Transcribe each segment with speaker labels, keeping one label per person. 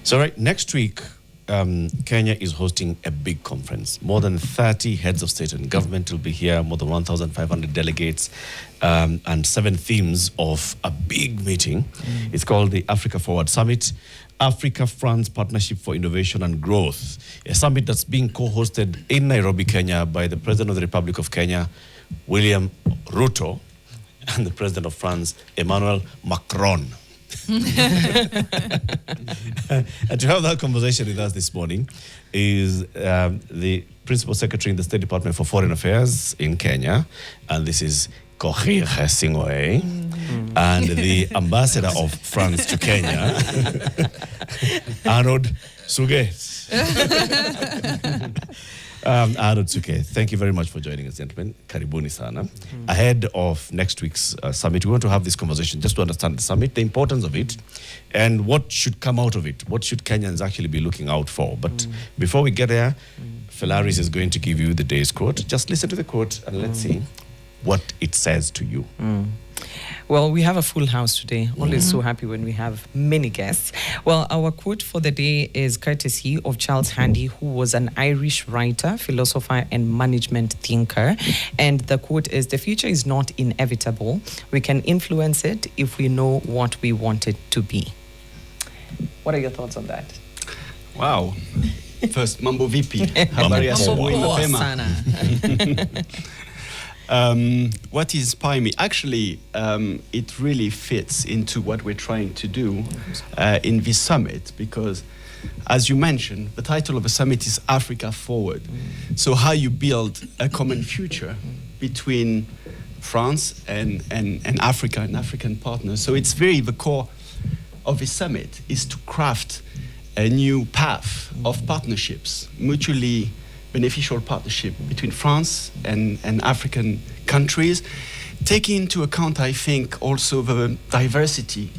Speaker 1: So right next week, Kenya is hosting a big conference. More than 30 heads of state and government will be here, more than 1,500 delegates, and 7 themes of a big meeting. It's called the Africa Forward Summit, Africa-France Partnership for Innovation and Growth, a summit that's being co-hosted in Nairobi, Kenya by the President of the Republic of Kenya, William Ruto, and the President of France, Emmanuel Macron. And to have that conversation with us this morning is the Principal Secretary in the State Department for Foreign Affairs in Kenya, and this is Korir Singwe, and the Ambassador of France to Kenya, Arnaud Suquet. Arnaud Suquet, thank you very much for joining us, gentlemen. Karibuni sana. Ahead of next week's summit, we want to have this conversation just to understand the summit, the importance of it, and what should come out of it. What should Kenyans actually be looking out for? But before we get there, Felaris is going to give you the day's quote. Just listen to the quote and let's see what it says to you.
Speaker 2: Well, we have a full house today. Always so happy when we have many guests. Well, our quote for the day is courtesy of Charles Handy, who was an Irish writer, philosopher, and management thinker. And the quote is, "The future is not inevitable. We can influence it if we know what we want it to be." What are your thoughts on that?
Speaker 3: Wow. First, Mambo VP. Habari asubuhi mapema. What inspired me, actually, it really fits into what we're trying to do in this summit, because, as you mentioned, the title of the summit is Africa Forward. So how you build a common future between France and Africa and African partners. So it's very the core of the summit is to craft a new path of partnerships, mutually beneficial partnership between France and African countries, taking into account, I think, also the diversity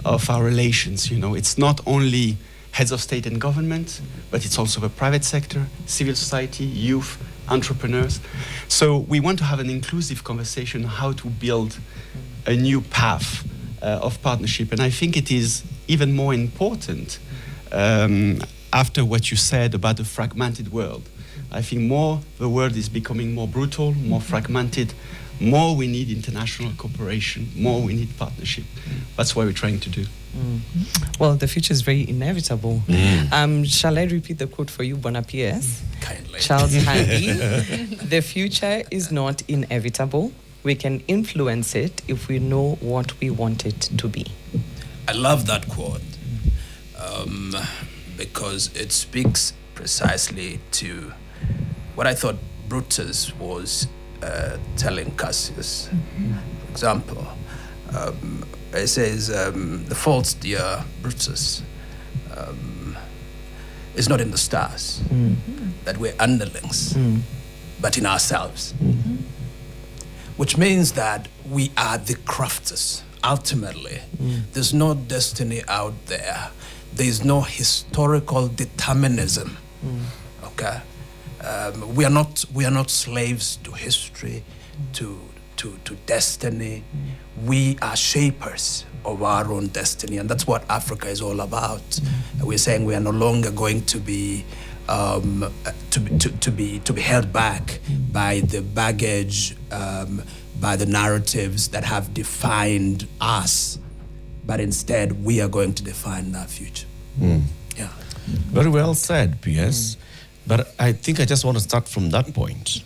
Speaker 3: of our relations. You know, it's not only heads of state and government, but it's also the private sector, civil society, youth, entrepreneurs. So we want to have an inclusive conversation on how to build a new path of partnership. And I think it is even more important after what you said about the fragmented world. I think the world is becoming more brutal, more fragmented, more we need international cooperation, more we need partnership. That's what we're trying to do.
Speaker 2: Well, the future is very inevitable. Shall I repeat the quote for you, Bona PS?
Speaker 3: Kindly.
Speaker 2: Charles Handy, "The future is not inevitable. We can influence it if we know what we want it to be."
Speaker 4: I love that quote because it speaks precisely to what I thought Brutus was telling Cassius. For example, it says, "The fault, dear Brutus, is not in the stars, that we're underlings, but in ourselves." Which means that we are the crafters. Ultimately, there's no destiny out there. There's no historical determinism. Okay. We are not slaves to history, to destiny. We are shapers of our own destiny, and that's what Africa is all about. We're saying we are no longer going to be held back by the baggage, by the narratives that have defined us, but instead we are going to define our future. Yeah.
Speaker 1: Very well said, PS. But I think I just want to start from that point.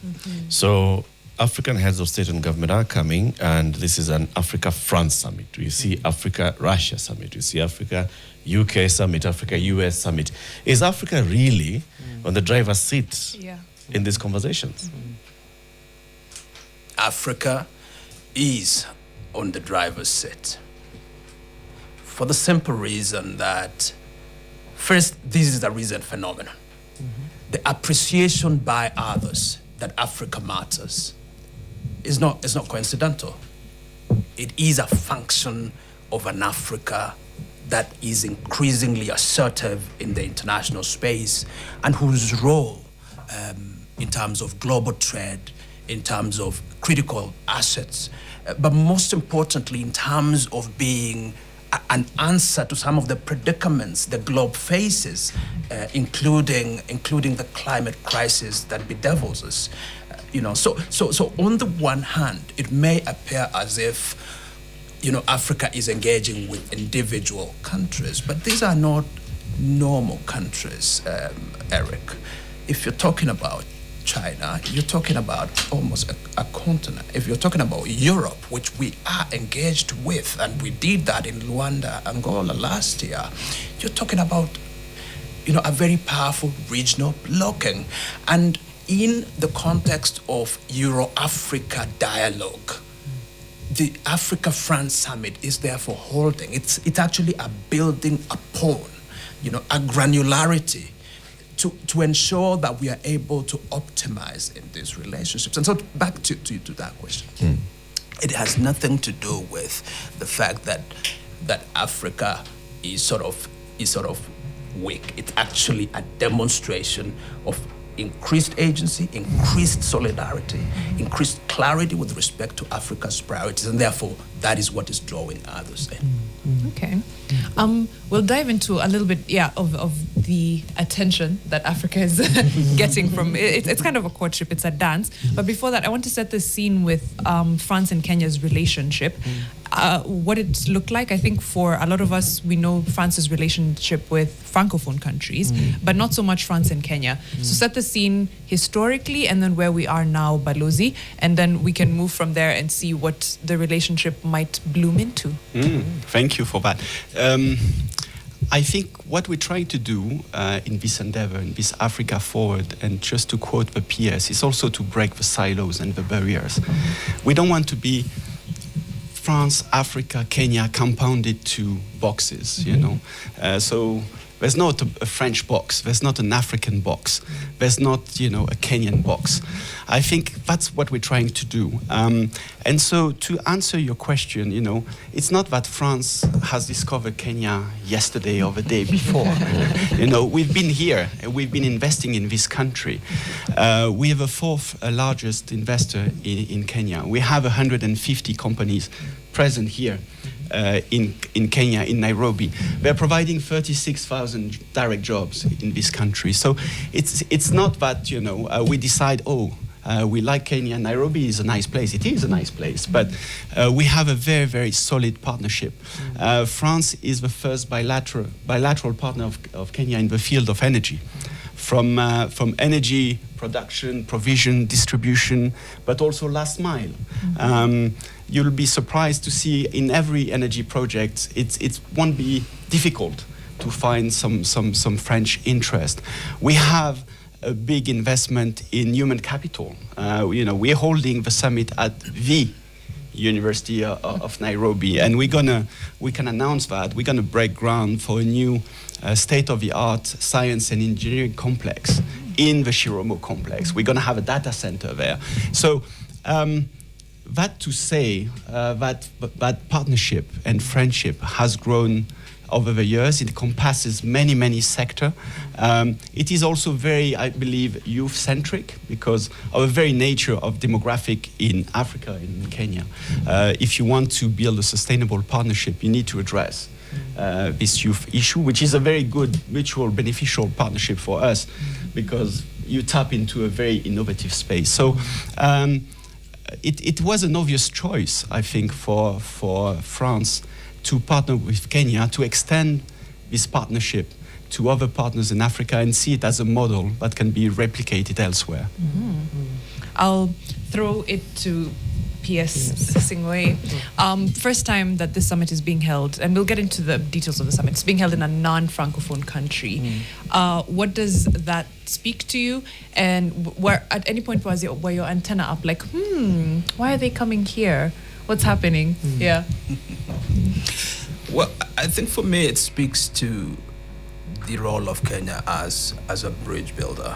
Speaker 1: So African heads of state and government are coming, and this is an Africa-France summit. We see Africa-Russia summit. We see Africa-UK summit, Africa-US summit. Is Africa really on the driver's seat in these conversations?
Speaker 4: Africa is on the driver's seat for the simple reason that, first, this is a recent phenomenon. The appreciation by others that Africa matters is not coincidental. It is a function of an Africa that is increasingly assertive in the international space and whose role in terms of global trade, in terms of critical assets, but most importantly in terms of being an answer to some of the predicaments the globe faces, including the climate crisis that bedevils us. So on the one hand, it may appear as if Africa is engaging with individual countries, but these are not normal countries, Eric. If you're talking about China, you're talking about almost a continent. If you're talking about Europe, which we are engaged with, and we did that in Luanda, Angola last year, you're talking about, a very powerful regional blocking. And in the context of Euro-Africa dialogue, the Africa-France Summit is therefore holding. It's actually a building upon, a granularity to ensure that we are able to optimize in these relationships. And so back to that question. It has nothing to do with the fact that Africa is sort of weak. It's actually a demonstration of increased agency, increased solidarity, increased clarity with respect to Africa's priorities, and therefore that is what is drawing others in.
Speaker 5: Okay. We'll dive into a little bit, of the attention that Africa is getting from it's kind of a courtship, it's a dance. But before that, I want to set the scene with France and Kenya's relationship. What it looked like. I think for a lot of us, we know France's relationship with Francophone countries, but not so much France and Kenya. So set the scene historically and then where we are now, Balozi, and then we can move from there and see what the relationship might bloom into.
Speaker 3: Thank you for that. I think what we're trying to do in this endeavor, in this Africa Forward, and just to quote the PS, is also to break the silos and the barriers. We don't want to be France, Africa, Kenya compounded to boxes, So there's not a French box, there's not an African box, there's not, a Kenyan box. I think that's what we're trying to do. And so to answer your question, it's not that France has discovered Kenya yesterday or the day before. We've been here, we've been investing in this country. We have the fourth largest investor in Kenya. We have 150 companies present here in Kenya, in Nairobi. They're providing 36,000 direct jobs in this country. So it's not that, we decide, we like Kenya. Nairobi is a nice place. It is a nice place, but we have a very, very solid partnership. France is the first bilateral partner of Kenya in the field of energy, from energy production, provision, distribution, but also last mile. You'll be surprised to see in every energy project, it won't be difficult to find some French interest. We have a big investment in human capital. We're holding the summit at the University of Nairobi, and we can announce that we're gonna break ground for a new state-of-the-art science and engineering complex in the Shiromo complex. We're gonna have a data center there. So that to say that partnership and friendship has grown over the years. It encompasses many, many sectors. It is also very, I believe, youth-centric because of the very nature of demographic in Africa, in Kenya. If you want to build a sustainable partnership, you need to address this youth issue, which is a very good, mutual, beneficial partnership for us because you tap into a very innovative space. So it was an obvious choice, I think, for France to partner with Kenya, to extend this partnership to other partners in Africa and see it as a model that can be replicated elsewhere.
Speaker 5: I'll throw it to PS Singway. First time that this summit is being held, and we'll get into the details of the summit, it's being held in a non-Francophone country. What does that speak to you? And where at any point was your antenna up like, why are they coming here? What's happening? Yeah.
Speaker 4: Well, I think for me it speaks to the role of Kenya as a bridge builder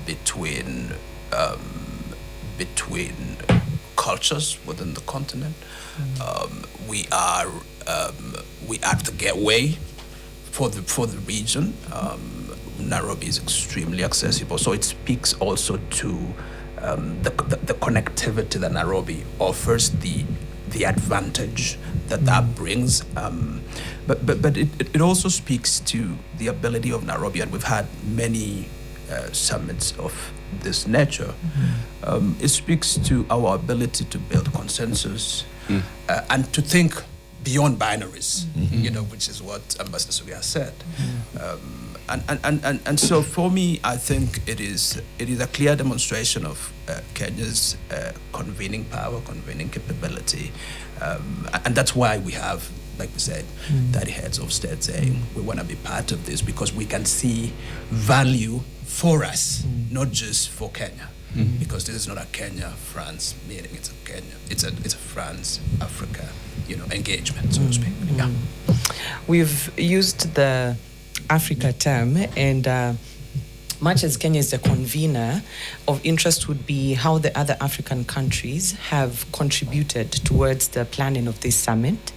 Speaker 4: between cultures within the continent. We are the gateway for the region. Nairobi is extremely accessible, so it speaks also to the connectivity that Nairobi offers, the the advantage that brings. But it also speaks to the ability of Nairobi, and we've had many summits of this nature. It speaks to our ability to build consensus and to think beyond binaries, which is what Ambassador Suquet has said. And so for me, I think it is a clear demonstration of Kenya's convening power, convening capability, and that's why we have, like we said, 30 heads of state saying we want to be part of this because we can see value for us, not just for Kenya, because this is not a Kenya-France meeting. It's a Kenya, it's a France-Africa, engagement, so to speak. Yeah.
Speaker 2: We've used the Africa term, and much as Kenya is the convener, of interest would be how the other African countries have contributed towards the planning of this summit,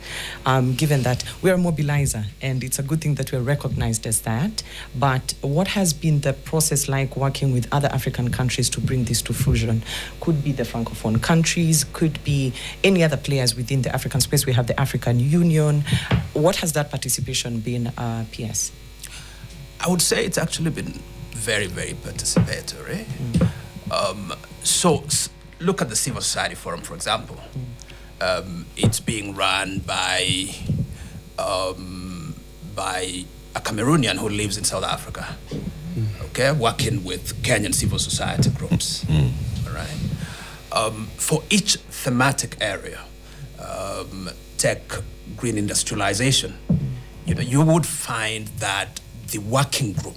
Speaker 2: given that we are a mobilizer, and it's a good thing that we're recognized as that. But what has been the process like working with other African countries to bring this to fruition? Could be the Francophone countries, could be any other players within the African space. We have the African Union. What has that participation been, PS?
Speaker 4: I would say it's actually been very, very participatory. So look at the Civil Society Forum, for example. It's being run by a Cameroonian who lives in South Africa, okay, working with Kenyan civil society groups. All right. For each thematic area, tech, green industrialization, you would find that the working group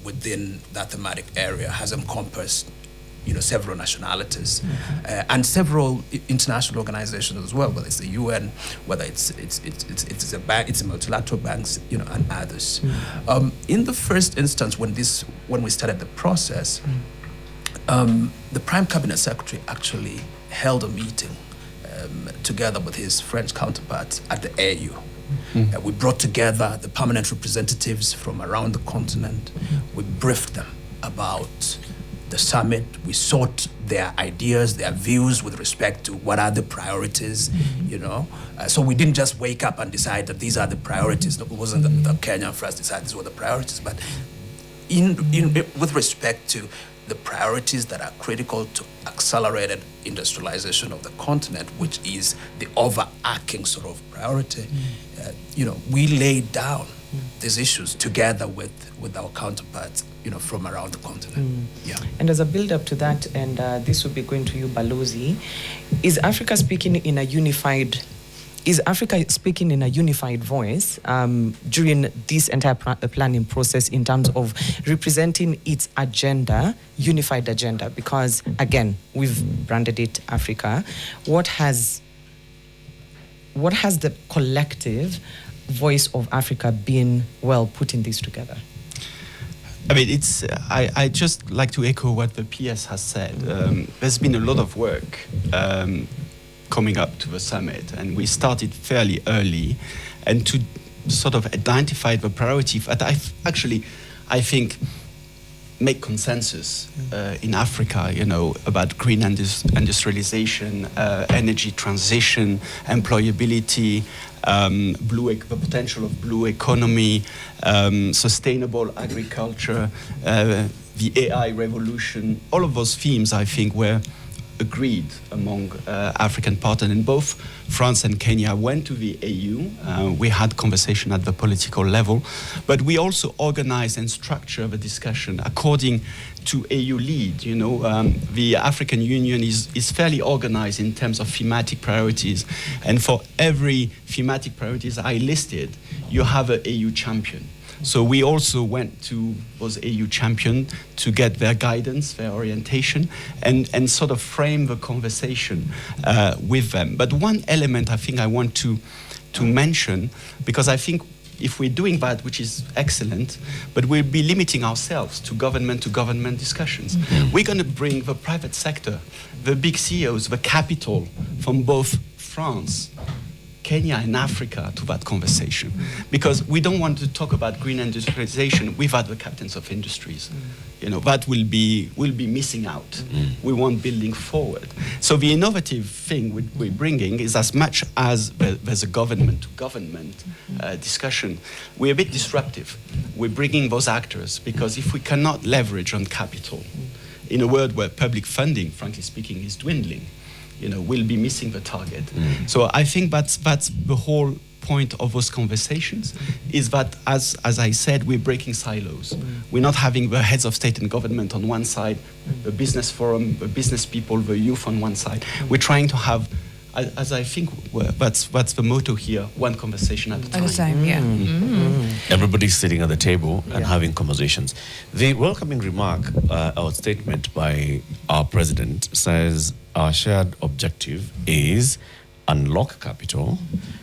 Speaker 4: within that thematic area has encompassed, several nationalities and several international organizations as well, whether it's the UN, whether it's a bank, it's a multilateral banks, and others. In the first instance, when we started the process, the Prime Cabinet Secretary actually held a meeting together with his French counterparts at the AU. We brought together the permanent representatives from around the continent. We briefed them about the summit. We sought their ideas, their views with respect to what are the priorities, So we didn't just wake up and decide that these are the priorities. It wasn't the Kenya first decided these were the priorities, but with respect to the priorities that are critical to accelerated industrialization of the continent, which is the overarching sort of priority, we laid down these issues together with our counterparts, from around the continent. Yeah.
Speaker 2: And as a build-up to that, and this will be going to you, Balozi, is Africa speaking in a unified voice during this entire planning process in terms of representing its agenda, unified agenda? Because, again, we've branded it Africa. What has the collective voice of Africa been, putting this together?
Speaker 3: I mean, I just like to echo what the PS has said. There's been a lot of work coming up to the summit, and we started fairly early, and to sort of identify the priority that I think make consensus in Africa, about green industrialization, energy transition, employability, the potential of blue economy, sustainable agriculture, the AI revolution. All of those themes, I think, were agreed among African partners. And both France and Kenya went to the AU. We had conversation at the political level, but we also organized and structured the discussion according to AU lead. The African Union is fairly organized in terms of thematic priorities, and for every thematic priorities I listed, you have an AU champion. So we also went to those AU champions to get their guidance, their orientation, and sort of frame the conversation with them. But one element I think I want to mention, because I think if we're doing that, which is excellent, but we'll be limiting ourselves to government discussions. We're going to bring the private sector, the big CEOs, the capital from both France Kenya and Africa to that conversation, because we don't want to talk about green industrialization without the captains of industries. You know, that will be missing out. We want building forward. So the innovative thing we're bringing is, as much as there's a government-to-government discussion, we're a bit disruptive. We're bringing those actors, because if we cannot leverage on capital, in a world where public funding, frankly speaking, is dwindling, you know, we'll be missing the target. So I think that's the whole point of those conversations, is that, as I said, we're breaking silos. We're not having the heads of state and government on one side, the business forum, the business people, the youth on one side. We're trying to have, as I think that's the motto here, one conversation at a time.
Speaker 5: At a time, yeah.
Speaker 1: Everybody's sitting at the table and having conversations. The welcoming remark, our statement by our president says our shared objective is unlock capital,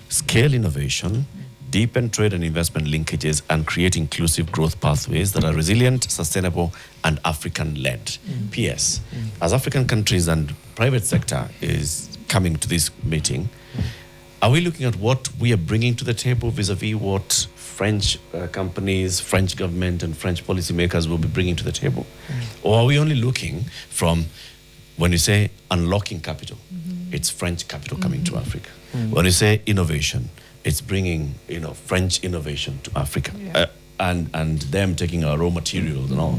Speaker 1: scale innovation, deepen trade and investment linkages, and create inclusive growth pathways that are resilient, sustainable, and African-led. P.S. As African countries and private sector is coming to this meeting, are we looking at what we are bringing to the table vis-a-vis what French companies, French government, and French policymakers will be bringing to the table? Or are we only looking from, when you say unlocking capital, it's French capital coming to Africa. When you say innovation, it's bringing, you know, French innovation to Africa, and them taking our raw materials and all.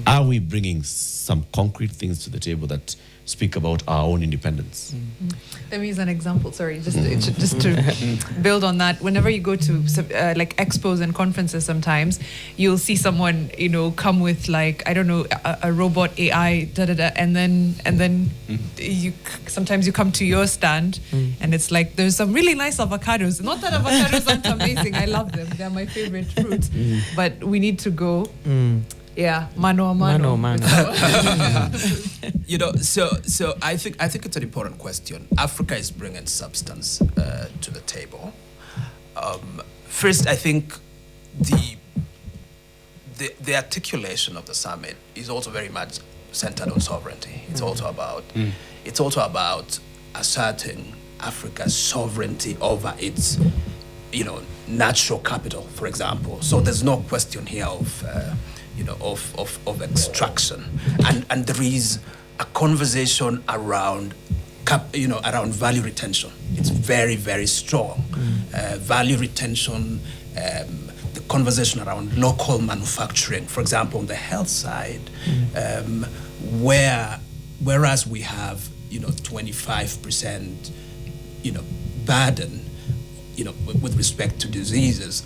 Speaker 1: Are we bringing some concrete things to the table that speak about our own independence?
Speaker 5: Let me use an example. Sorry, just to build on that. Whenever you go to like expos and conferences, sometimes you'll see someone, you know, come with, like, I don't know, a robot AI, and then sometimes you come to your stand and it's like, there's some really nice avocados. Not that avocados aren't amazing. I love them. They're my favorite fruit. But we need to go. Yeah, mano a mano.
Speaker 4: You know, so I think it's an important question. Africa is bringing substance to the table. First, I think the articulation of the summit is also very much centered on sovereignty. It's also about asserting Africa's sovereignty over its, you know, natural capital, for example. So there's no question here of extraction, and there is a conversation around value retention. It's very, very strong. Value retention, the conversation around local manufacturing, for example, on the health side, whereas we have 25% burden with respect to diseases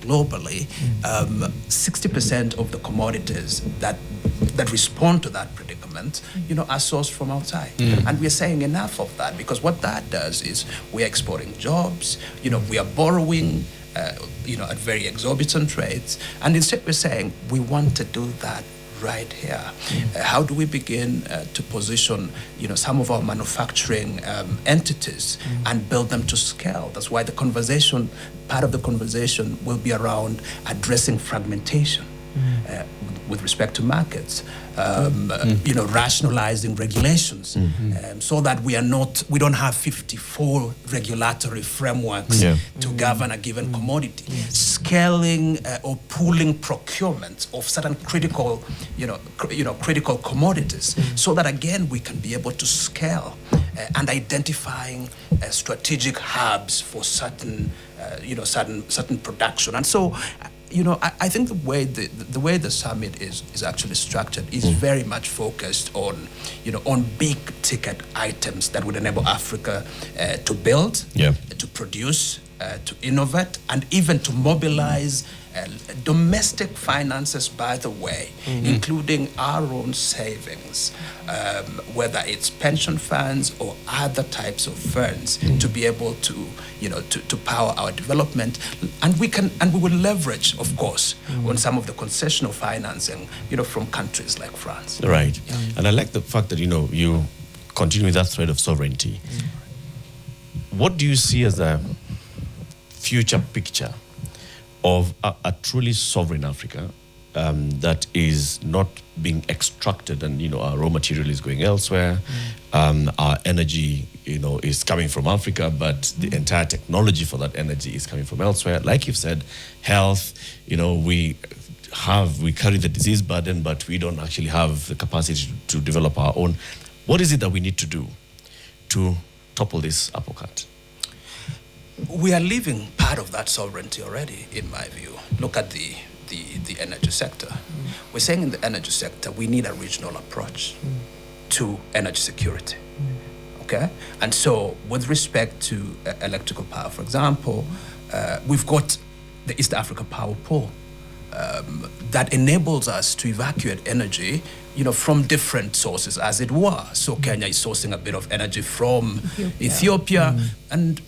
Speaker 4: globally, 60% of the commodities that respond to that predicament, are sourced from outside. And we're saying enough of that, because what that does is we are exporting jobs, we are borrowing, at very exorbitant rates. And instead we're saying we want to do that right here. How do we begin to position, some of our manufacturing entities and build them to scale? That's why part of the conversation will be around addressing fragmentation with respect to markets, rationalizing regulations, so that we don't have 54 regulatory frameworks to govern a given commodity. Scaling or pooling procurement of certain critical commodities, so that again we can be able to scale and identifying strategic hubs for certain production. And so, I think the way the summit is actually structured is very much focused on big ticket items that would enable Africa to build, to produce, to innovate, and even to mobilize domestic finances, by the way, including our own savings, whether it's pension funds or other types of funds, to be able to power our development. And we will leverage, of course, on some of the concessional financing, from countries like France.
Speaker 1: Right. And I like the fact that, you continue with that thread of sovereignty. What do you see as a future picture of a truly sovereign Africa that is not being extracted, and our raw material is going elsewhere, our energy is coming from Africa, but the entire technology for that energy is coming from elsewhere. Like you've said, health, we carry the disease burden, but we don't actually have the capacity to develop our own. What is it that we need to do to topple this apple cart?
Speaker 4: We are leaving part of that sovereignty already, in my view. Look at the energy sector. We're saying in the energy sector, we need a regional approach to energy security. Okay? And so with respect to electrical power, for example, we've got the East Africa Power Pool that enables us to evacuate energy, from different sources, as it were. So Kenya is sourcing a bit of energy from Ethiopia, and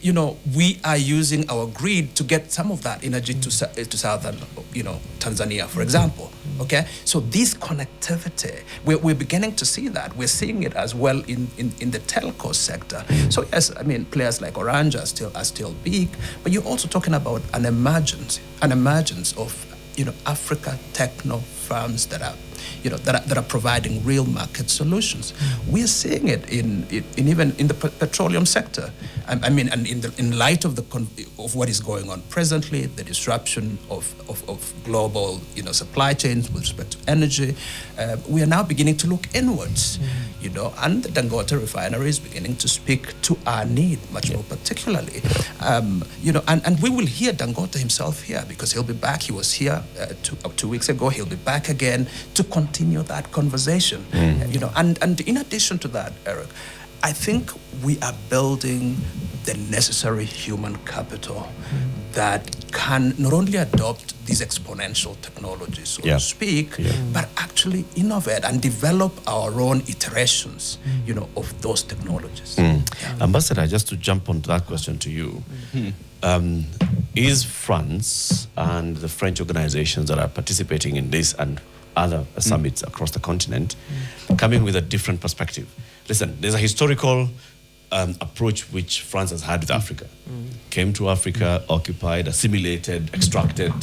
Speaker 4: we are using our grid to get some of that energy to southern, Tanzania, for example. Okay, so this connectivity, we're beginning to see that. We're seeing it as well in the telco sector. So yes, I mean, players like Orange are still big, but you're also talking about an emergence of Africa techno firms that are providing real market solutions. We're seeing it in even in the petroleum sector. I mean, and in light of of what is going on presently, the disruption of global supply chains with respect to energy, we are now beginning to look inwards. And the Dangote refinery is beginning to speak to our need much more particularly. And we will hear Dangote himself here, because he'll be back. He was here 2 weeks ago. He'll be back again to continue that conversation. And in addition to that, Eric, I think we are building the necessary human capital that can not only adopt these exponential technologies, so to speak, but actually innovate and develop our own iterations, of those technologies.
Speaker 1: Ambassador, just to jump onto that question to you, is France and the French organizations that are participating in this and other summits across the continent coming with a different perspective? Listen, there's a historical approach which France has had with Africa. Came to Africa, occupied, assimilated, extracted,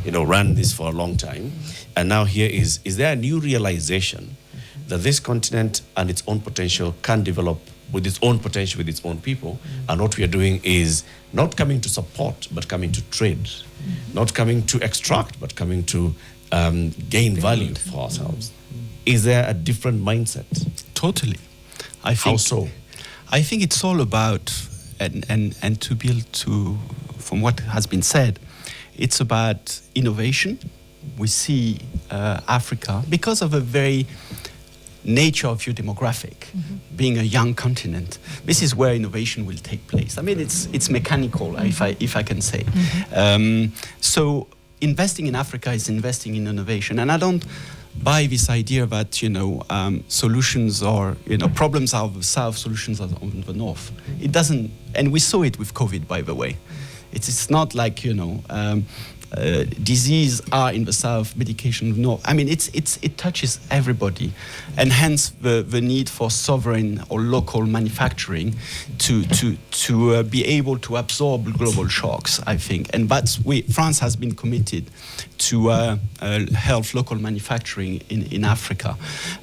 Speaker 1: ran this for a long time. And now here is there a new realization that this continent and its own potential can develop with its own potential, with its own people, and what we are doing is not coming to support, but coming to trade, not coming to extract, but coming to gain value for ourselves? Is there a different mindset?
Speaker 3: Totally.
Speaker 1: How so?
Speaker 3: I think it's all about, and to build from what has been said, it's about innovation. We see Africa, because of a very nature of your demographic, being a young continent, this is where innovation will take place. I mean, it's mechanical, if I can say. So investing in Africa is investing in innovation, and I don't buy this idea that solutions or problems are of the south, solutions are on the north. It doesn't, and we saw it with COVID, by the way. It's not like disease are in the south, medication no. I mean, it touches everybody, and hence the need for sovereign or local manufacturing to be able to absorb global shocks, I think. And France has been committed to help local manufacturing in Africa,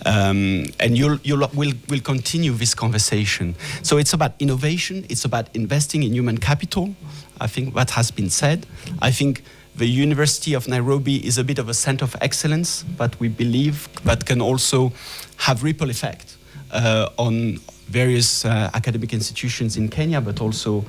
Speaker 3: and we'll continue this conversation. So it's about innovation. It's about investing in human capital. I think that has been said. I think the University of Nairobi is a bit of a center of excellence, but we believe that can also have ripple effect on various academic institutions in Kenya, but also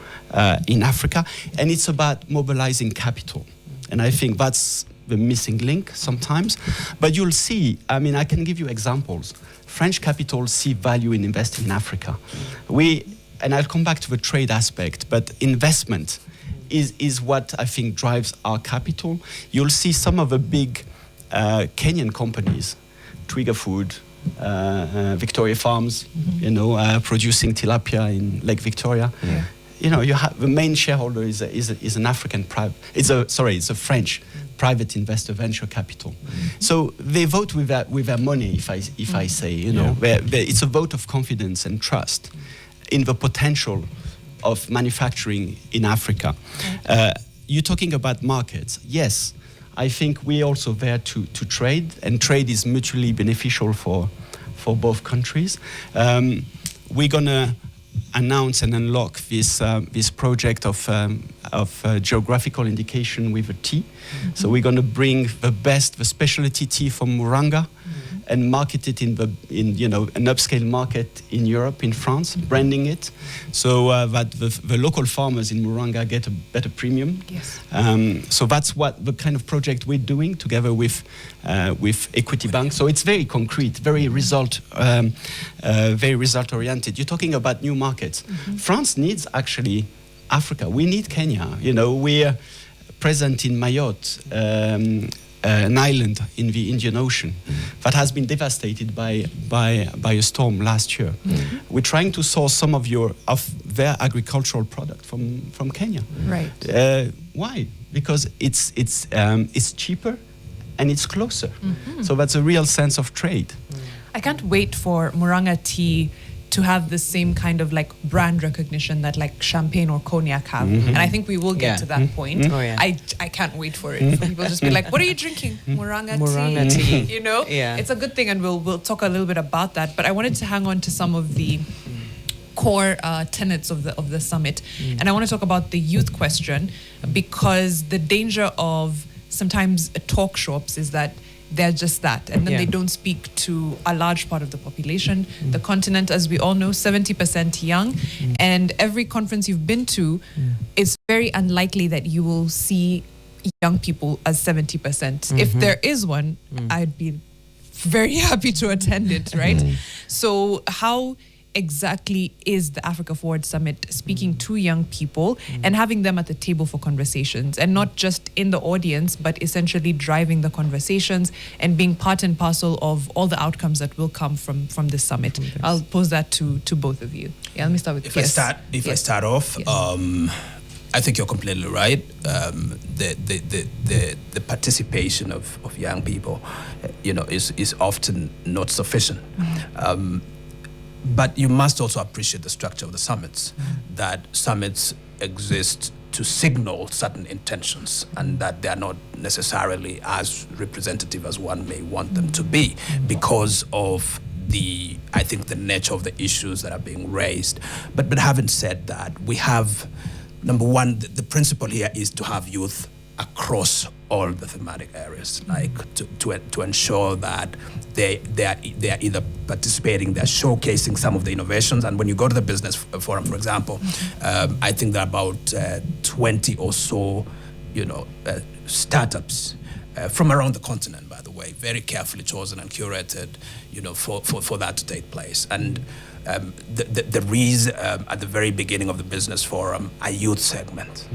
Speaker 3: in Africa. And it's about mobilizing capital. And I think that's the missing link sometimes. But you'll see, I mean, I can give you examples. French capital see value in investing in Africa. And I'll come back to the trade aspect, but investment is what I think drives our capital. You'll see some of the big Kenyan companies, Twiga Food, Victoria Farms, producing tilapia in Lake Victoria. Yeah. You have the main shareholder is an African it's a French private investor, venture capital. So they vote with their money. If I say, it's a vote of confidence and trust in the potential of manufacturing in Africa. You're talking about markets. Yes, I think we're also there to trade, and trade is mutually beneficial for both countries. We're going to announce and unlock this project of geographical indication with a tea. So we're going to bring the specialty tea from Muranga, and market it in an upscale market in Europe, in France, branding it, so that the local farmers in Muranga get a better premium.
Speaker 5: Yes.
Speaker 3: So that's what the kind of project we're doing together with Equity Bank. So it's very concrete, very result oriented. You're talking about new markets. France needs actually Africa. We need Kenya. We're present in Mayotte. An island in the Indian Ocean that has been devastated by a storm last year. We're trying to source some of their agricultural product from Kenya.
Speaker 5: Right.
Speaker 3: Why? Because it's cheaper and it's closer. So that's a real sense of trade.
Speaker 5: I can't wait for Muranga tea to have the same kind of like brand recognition that like champagne or cognac have. And I think we will get to that point.
Speaker 2: Oh, yeah.
Speaker 5: I can't wait for it. For people just be like, what are you drinking? Muranga
Speaker 2: tea.
Speaker 5: Yeah. It's a good thing, and we'll talk a little bit about that. But I wanted to hang on to some of the core tenets of the summit. And I want to talk about the youth question, because the danger of sometimes talk shops is that they're just that, and then they don't speak to a large part of the population. The continent, as we all know, 70% young, and every conference you've been to, it's very unlikely that you will see young people as 70%. If there is one, I'd be very happy to attend it, right? So how exactly is the Africa Forward Summit speaking to young people and having them at the table for conversations, and not just in the audience, but essentially driving the conversations and being part and parcel of all the outcomes that will come from this summit? I'll pose that to both of you. Yeah, let me start with
Speaker 4: I start off, I think you're completely right. The participation of young people, is often not sufficient. But you must also appreciate the structure of the summits, that summits exist to signal certain intentions, and that they are not necessarily as representative as one may want them to be, because of the nature of the issues that are being raised. But having said that, we have, number one, the principle here is to have youth across all the thematic areas, like to ensure that they are either participating, they're showcasing some of the innovations. And when you go to the business forum, for example, I think there are about 20 or so, startups from around the continent, by the way, very carefully chosen and curated, for that to take place. And there is at the very beginning of the business forum a youth segment.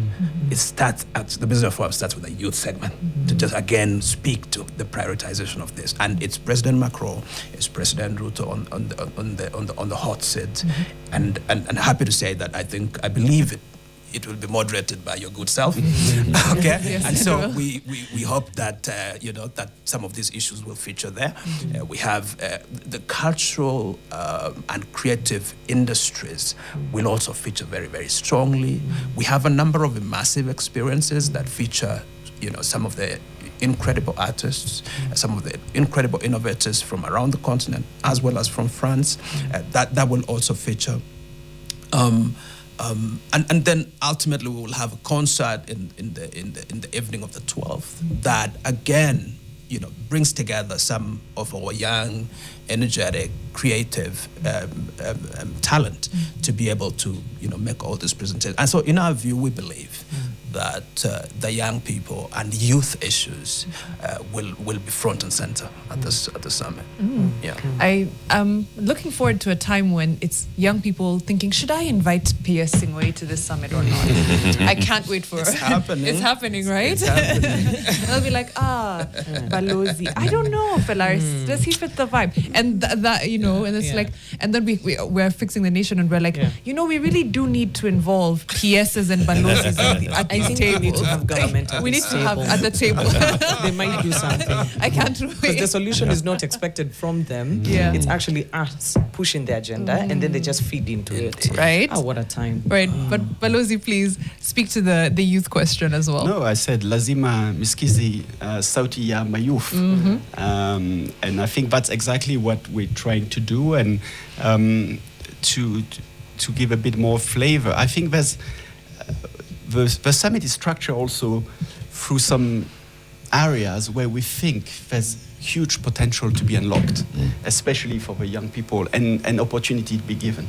Speaker 4: The business forum starts with a youth segment to just again speak to the prioritization of this. And it's President Macron, it's President Ruto on the hot seat, and happy to say that I believe it will be moderated by your good self. Okay,
Speaker 5: yes,
Speaker 4: and so we hope that that some of these issues will feature there. We have the cultural and creative industries will also feature very, very strongly. We have a number of immersive experiences that feature some of the incredible artists, some of the incredible innovators from around the continent as well as from France. That will also feature. And then ultimately we will have a concert in the evening of the 12th that again brings together some of our young, energetic, creative talent to be able to make all these presentations. And so in our view, we believe that the young people and youth issues will be front and center at the summit. Yeah.
Speaker 5: I am looking forward to a time when it's young people thinking, should I invite P.S. Singway to this summit or not? I can't wait for it.
Speaker 4: It's happening.
Speaker 5: It's happening, right?
Speaker 4: It's happening.
Speaker 5: They'll be like, Balozi. I don't know, Felaris. Does he fit the vibe? And that and it's like, and then we're fixing the nation, and we're like, we really do need to involve PSs and Balozis at these tables.
Speaker 2: We need to have government at
Speaker 5: We need
Speaker 2: this
Speaker 5: to have
Speaker 2: table.
Speaker 5: at the table.
Speaker 2: They might do something.
Speaker 5: I can't
Speaker 2: Because
Speaker 5: wait.
Speaker 2: the solution is not expected from them.
Speaker 5: Yeah.
Speaker 2: It's actually us pushing the agenda, and then they just feed into it.
Speaker 5: Right?
Speaker 2: Oh, what a time.
Speaker 5: Right, but Balozi, please speak to the youth question as well.
Speaker 3: No, I said lazima misikizi sauti ya mayouth, and I think that's exactly what we're trying to do, and to give a bit more flavor, I think there's the summit is structured also through some areas where we think there's huge potential to be unlocked, especially for the young people, and an opportunity to be given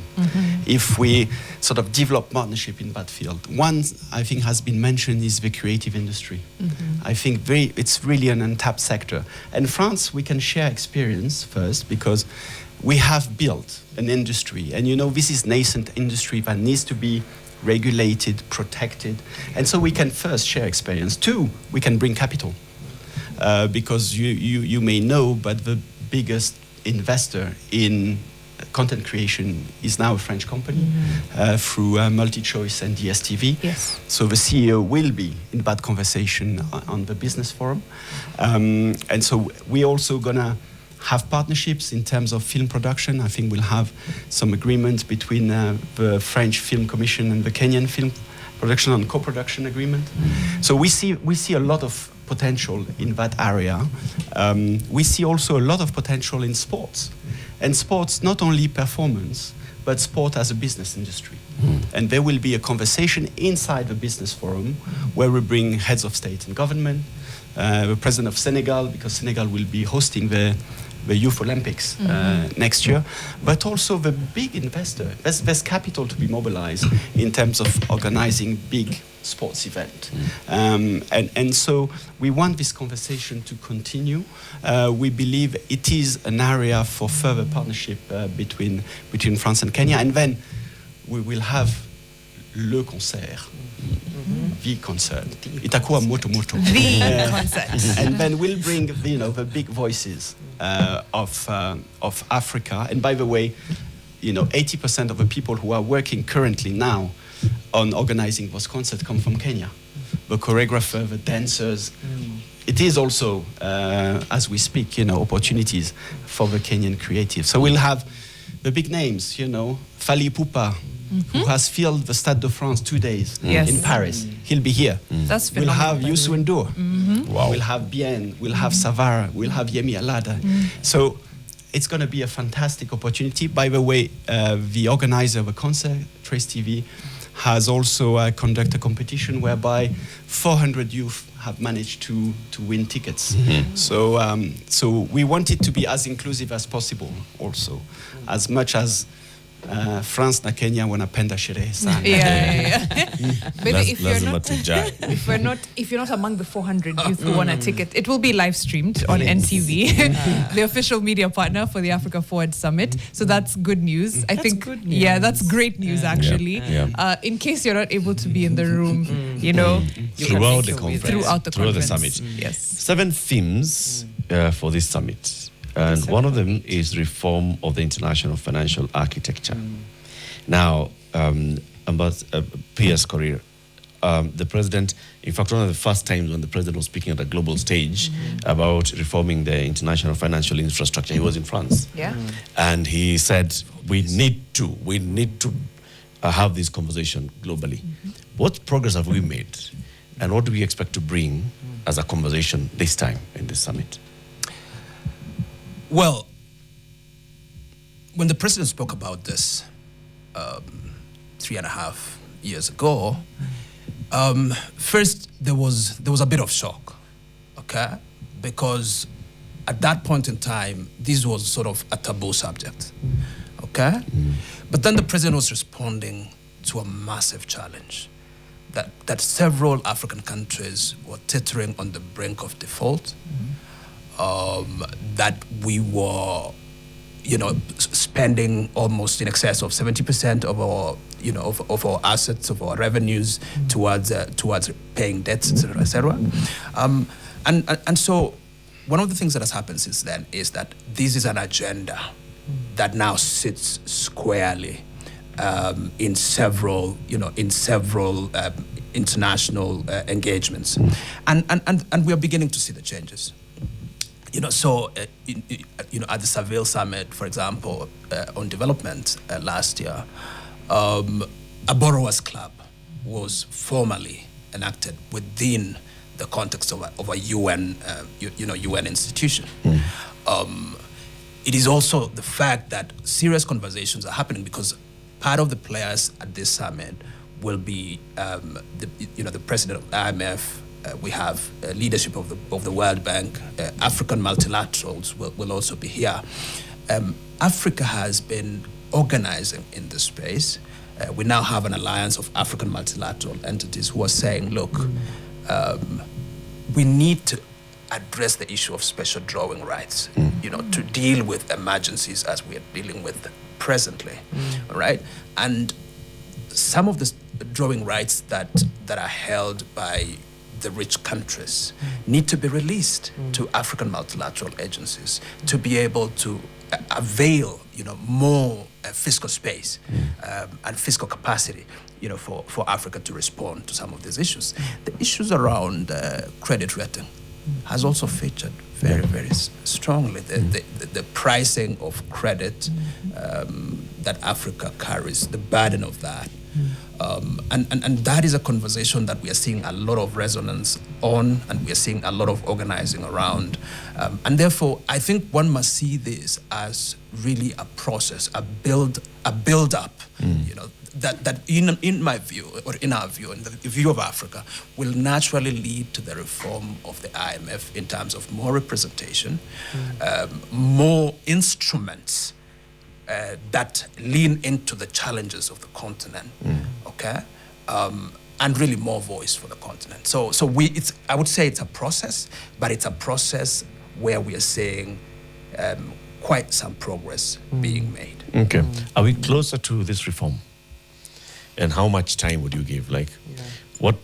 Speaker 3: if we sort of develop partnership in that field. One, I think, has been mentioned is the creative industry. I think it's really an untapped sector. And France, we can share experience first because we have built an industry, and this is nascent industry that needs to be regulated, protected, and so we can first share experience. Two, we can bring capital. Because you may know, but the biggest investor in content creation is now a French company through MultiChoice and DSTV.
Speaker 5: Yes.
Speaker 3: So the CEO will be in that conversation on the business forum. And so we're also going to have partnerships in terms of film production. I think we'll have some agreements between the French Film Commission and the Kenyan Film Production on co-production agreement. So we see a lot of potential in that area. We see also a lot of potential in sports. And sports, not only performance, but sport as a business industry. And there will be a conversation inside the business forum where we bring heads of state and government, the president of Senegal, because Senegal will be hosting the Youth Olympics next year, but also the big investor. There's capital to be mobilized in terms of organizing big sports event. And so we want this conversation to continue. We believe it is an area for further partnership between France and Kenya. And then we will have le concert. The concert. Itakuwa moto moto.
Speaker 5: The concert.
Speaker 3: And then we'll bring the big voices of Africa. And by the way, 80% of the people who are working currently now on organizing those concerts come from Kenya. The choreographer, the dancers. It is also, as we speak, opportunities for the Kenyan creatives. So we'll have the big names, Fally Ipupa, who has filled the Stade de France 2 days in Paris. He'll be here.
Speaker 5: That's
Speaker 3: We'll have
Speaker 5: phenomenal.
Speaker 3: Youssou N'Dour.
Speaker 1: Wow.
Speaker 3: We'll have Bien. We'll have Savara. We'll have Yemi Alada. So it's going to be a fantastic opportunity. By the way, the organizer of the concert, Trace TV, has also conducted a competition whereby 400 youth have managed to win tickets. So we want it to be as inclusive as possible also, as much as France na Kenya wanapenda sherehe sana.
Speaker 5: Maybe if
Speaker 1: Lazima tujai.
Speaker 5: you're not among the 400 youth who want a ticket, it will be live streamed on NTV, the official media partner for the Africa Forward Summit. So that's good news. I think
Speaker 2: good news.
Speaker 5: Yeah, that's great news actually. In case you're not able to be in the room, you can
Speaker 1: Throughout
Speaker 5: make
Speaker 1: the
Speaker 5: your way
Speaker 1: conference.
Speaker 5: throughout the
Speaker 1: Throughout the
Speaker 5: conference.
Speaker 1: summit.
Speaker 5: Yes.
Speaker 1: 7 themes for this summit. And one of them is reform of the international financial architecture. Now, P.S. Korir, the president, in fact, one of the first times when the president was speaking at a global stage about reforming the international financial infrastructure, he was in France.
Speaker 5: Yeah.
Speaker 1: And he said, we need to have this conversation globally. What progress have we made? And what do we expect to bring as a conversation this time in this summit?
Speaker 4: Well, when the president spoke about this 3.5 years ago, first there was a bit of shock, okay? Because at that point in time, this was sort of a taboo subject, okay? But then the president was responding to a massive challenge that several African countries were teetering on the brink of default. That we were, spending almost in excess of 70% of our, of our assets, of our revenues towards paying debts, etc., etc. And so, one of the things that has happened since then is that this is an agenda that now sits squarely in several international engagements, and we are beginning to see the changes. So at the Seville Summit, for example, on development last year, a borrowers club was formally enacted within the context of a UN, UN institution. It is also the fact that serious conversations are happening because part of the players at this summit will be the president of IMF. We have leadership of the World Bank. African multilaterals will also be here. Africa has been organizing in this space. We now have an alliance of African multilateral entities who are saying, look, we need to address the issue of special drawing rights, to deal with emergencies as we are dealing with presently, right? And some of the drawing rights that are held by the rich countries need to be released to African multilateral agencies to be able to avail, more fiscal space and fiscal capacity, for Africa to respond to some of these issues. The issues around credit rating has also featured very, very strongly. The pricing of credit that Africa carries, the burden of that. And that is a conversation that we are seeing a lot of resonance on, and we are seeing a lot of organizing around. And therefore, I think one must see this as really a process, a build up, that in my view, or in our view, in the view of Africa, will naturally lead to the reform of the IMF in terms of more representation, more instruments that lean into the challenges of the continent, okay, and really more voice for the continent. So I would say it's a process, but it's a process where we are seeing quite some progress being made.
Speaker 1: Okay, are we closer to this reform? And how much time would you give? What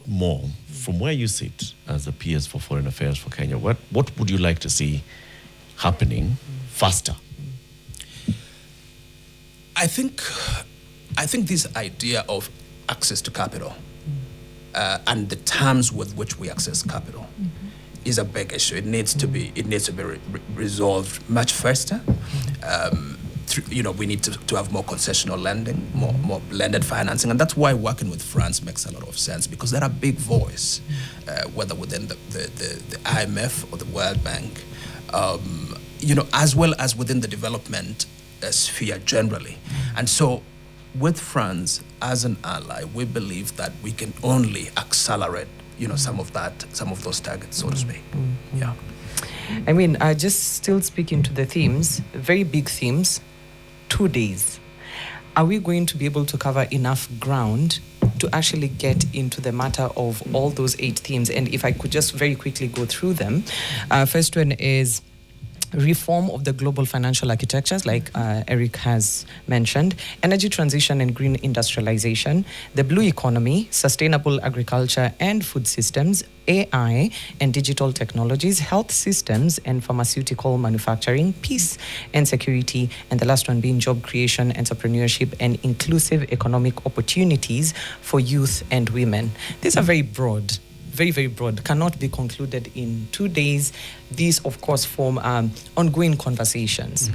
Speaker 1: more, from where you sit as the PS for Foreign Affairs for Kenya, what would you like to see happening faster?
Speaker 4: I think this idea of access to capital and the terms with which we access capital is a big issue. It needs to be resolved much faster. We need to have more concessional lending, more blended financing, and that's why working with France makes a lot of sense, because they're a big voice, whether within the IMF or the World Bank, as well as within the development sphere generally. And so with France as an ally, we believe that we can only accelerate, some of those targets, so to speak. Yeah.
Speaker 2: I mean, just still speaking to the themes, very big themes, 2 days. Are we going to be able to cover enough ground to actually get into the matter of all those 8 themes? And if I could just very quickly go through them. First one is reform of the global financial architectures, like Eric has mentioned, energy transition and green industrialization, the blue economy, sustainable agriculture and food systems, AI and digital technologies, health systems and pharmaceutical manufacturing, peace and security, and the last one being job creation, entrepreneurship, and inclusive economic opportunities for youth and women. These are very broad. Very, very broad, cannot be concluded in 2 days. These, of course, form ongoing conversations.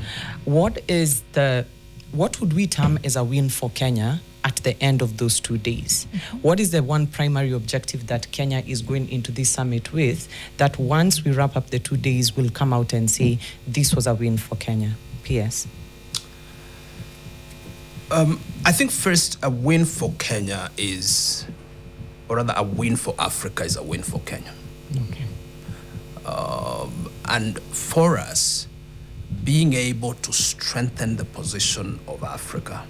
Speaker 2: What would we term as a win for Kenya at the end of those 2 days? What is the one primary objective that Kenya is going into this summit with, that once we wrap up the 2 days, we'll come out and say, this was a win for Kenya? PS.
Speaker 4: I think first, a win for Kenya is, or rather a win for Africa is a win for Kenya.
Speaker 2: Okay.
Speaker 4: And for us, being able to strengthen the position of Africa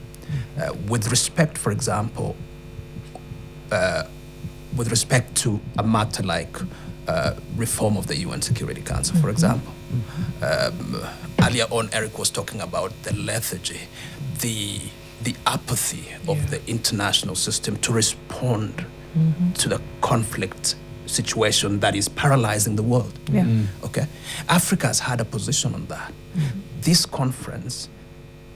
Speaker 4: with respect, for example, with respect to a matter like reform of the UN Security Council, for example. Earlier on, Eric was talking about the lethargy, the apathy of the international system to respond to the conflict situation that is paralyzing the world. Okay, Africa has had a position on that. This conference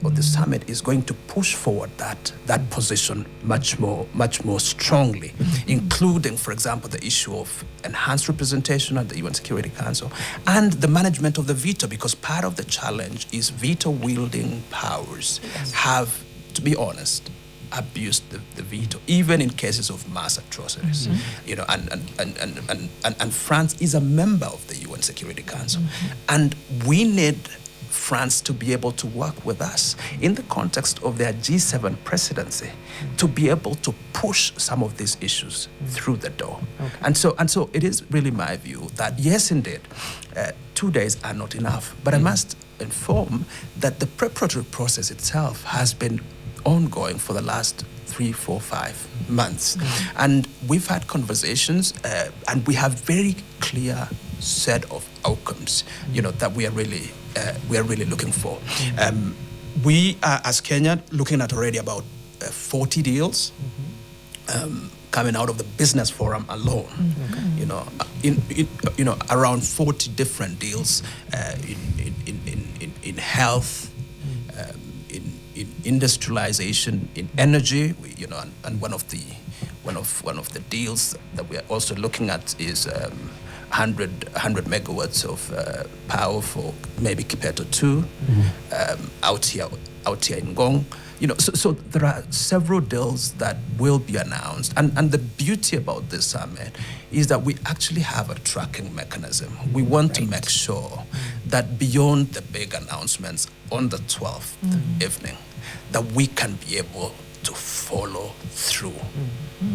Speaker 4: or the summit is going to push forward that position much more strongly, including, for example, the issue of enhanced representation at the UN Security Council and the management of the veto, because part of the challenge is veto-wielding powers have, to be honest, abused the veto, even in cases of mass atrocities. And France is a member of the UN Security Council, and we need France to be able to work with us in the context of their G7 presidency to be able to push some of these issues through the door. And so it is really my view that yes, indeed, 2 days are not enough. But I must inform that the preparatory process itself has been ongoing for the last 3, 4, 5 months. And we've had conversations and we have very clear set of outcomes, that we are really looking for. We are, as Kenya, looking at already about 40 deals coming out of the business forum alone. Around 40 different deals in health, in industrialization, in energy, and one of the deals that we are also looking at is 100 megawatts of power for maybe Kipeto 2 out here in Ngong. So there are several deals that will be announced. And the beauty about this summit is that we actually have a tracking mechanism. We want to make sure that beyond the big announcements on the 12th evening, that we can be able to follow through,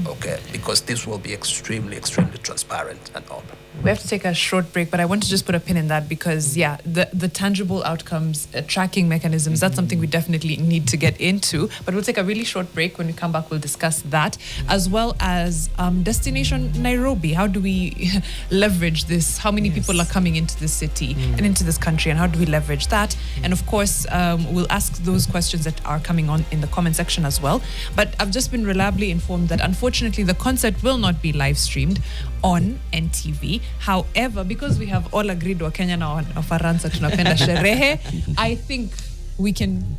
Speaker 4: okay? Because this will be extremely, extremely transparent and open.
Speaker 5: We have to take a short break, but I want to just put a pin in that because, the tangible outcomes, tracking mechanisms, that's something we definitely need to get into. But we'll take a really short break. When we come back, we'll discuss that, as well as Destination Nairobi. How do we leverage this? How many people are coming into this city and into this country, and how do we leverage that? And of course, we'll ask those questions that are coming on in the comment section as well. But I've just been reliably informed that unfortunately the concert will not be live streamed on NTV. However, because we have all agreed Wakenya na Wafaransa tunapenda sherehe, I think we can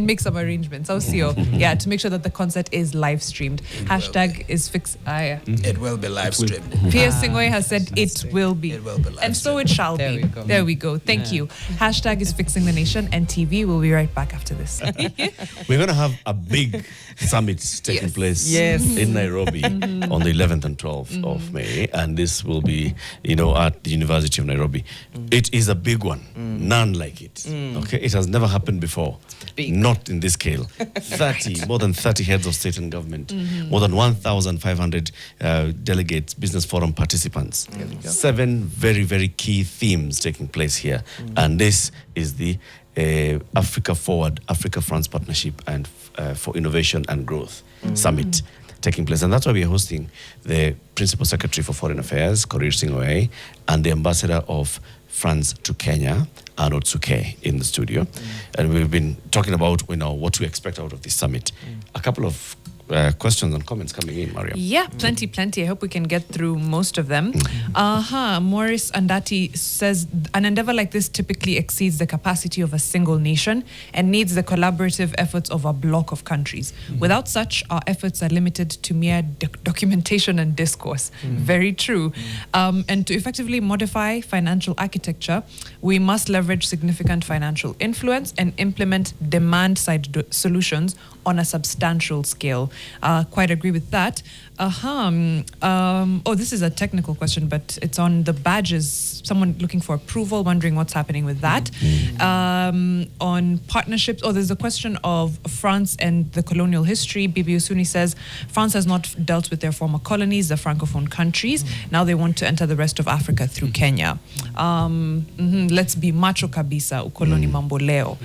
Speaker 5: make some arrangements. I'll see you. To make sure that the concert is live streamed. Hashtag is fixed.
Speaker 4: It will be live streamed.
Speaker 5: P.S. Singwe has said it will be.
Speaker 4: It will be live
Speaker 5: and so it shall be. There we go. Thank you. Hashtag is fixing the nation and TV. We'll be right back after this.
Speaker 1: We're going to have a big summit taking place in Nairobi on the 11th and 12th of May. And this will be, at the University of Nairobi. It is a big one. None like it. Okay, it has never happened before. Not in this scale. More than 30 heads of state and government, more than 1,500 delegates, business forum participants, 7 very, very key themes taking place here. And this is the Africa Forward, Africa-France Partnership and for Innovation and Growth Summit taking place. And that's why we are hosting the Principal Secretary for Foreign Affairs, Korir, and the Ambassador of France to Kenya, Arnaud Suquet, in the studio. And we've been talking about what to expect out of this summit. A couple of questions and comments coming in, Mariam.
Speaker 5: Yeah, plenty. I hope we can get through most of them. Morris Andati says, an endeavor like this typically exceeds the capacity of a single nation and needs the collaborative efforts of a bloc of countries. Without such, our efforts are limited to mere documentation and discourse. Very true. And to effectively modify financial architecture, we must leverage significant financial influence and implement demand-side solutions on a substantial scale. Quite agree with that. This is a technical question, but it's on the badges. Someone looking for approval, wondering what's happening with that. On partnerships, there's a question of France and the colonial history. Bibi Usuni says, France has not dealt with their former colonies, the Francophone countries. Now they want to enter the rest of Africa through Kenya. Let's be macho kabisa, ukoloni mambo leo.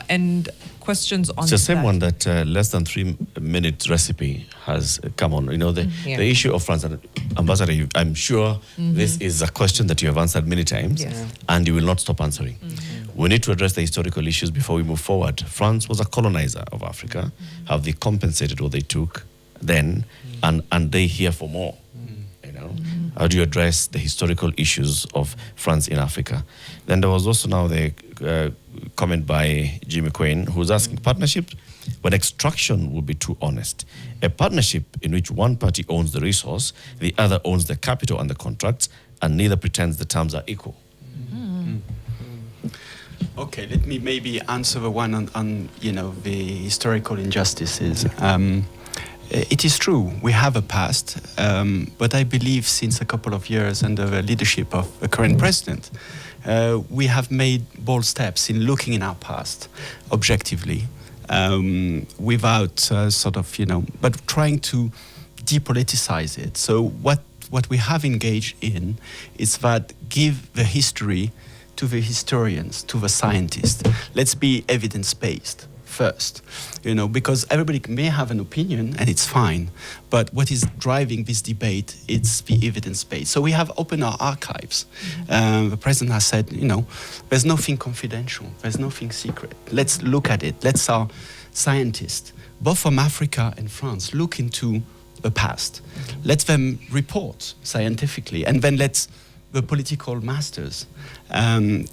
Speaker 5: And questions on
Speaker 1: it's the same one that less than 3-minute recipe has come on. The issue of France. And Ambassador, I'm sure this is a question that you have answered many times and you will not stop answering. We need to address the historical issues before we move forward. France was a colonizer of Africa. Have they compensated what they took then? And they here for more? How do you address the historical issues of France in Africa? Then there was also now the comment by Jimmy Quinn, who's asking partnership when extraction would be too honest. A partnership in which one party owns the resource, the other owns the capital and the contracts, and neither pretends the terms are equal.
Speaker 3: Okay, let me maybe answer the one on the historical injustices. It is true, we have a past, but I believe since a couple of years under the leadership of the current president, we have made bold steps in looking in our past objectively, without but trying to depoliticize it. So what we have engaged in is that give the history to the historians, to the scientists. Let's be evidence-based first, because everybody may have an opinion and it's fine, but what is driving this debate is the evidence base. So we have opened our archives. The president has said, there's nothing confidential, there's nothing secret. Let's look at it. Let's our scientists, both from Africa and France, look into the past. Let them report scientifically, and then let's the political masters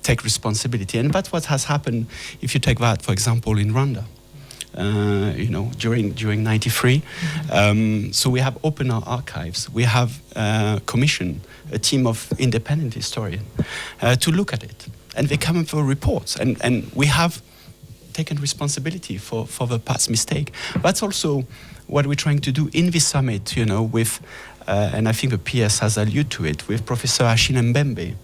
Speaker 3: take responsibility. And that's what has happened if you take that, for example, in Rwanda, during 93. So we have opened our archives. We have commissioned a team of independent historians to look at it. And they come up with reports. And we have taken responsibility for the past mistake. That's also what we're trying to do in this summit, with and I think the PS has alluded to it, with Professor Achille Mbembe,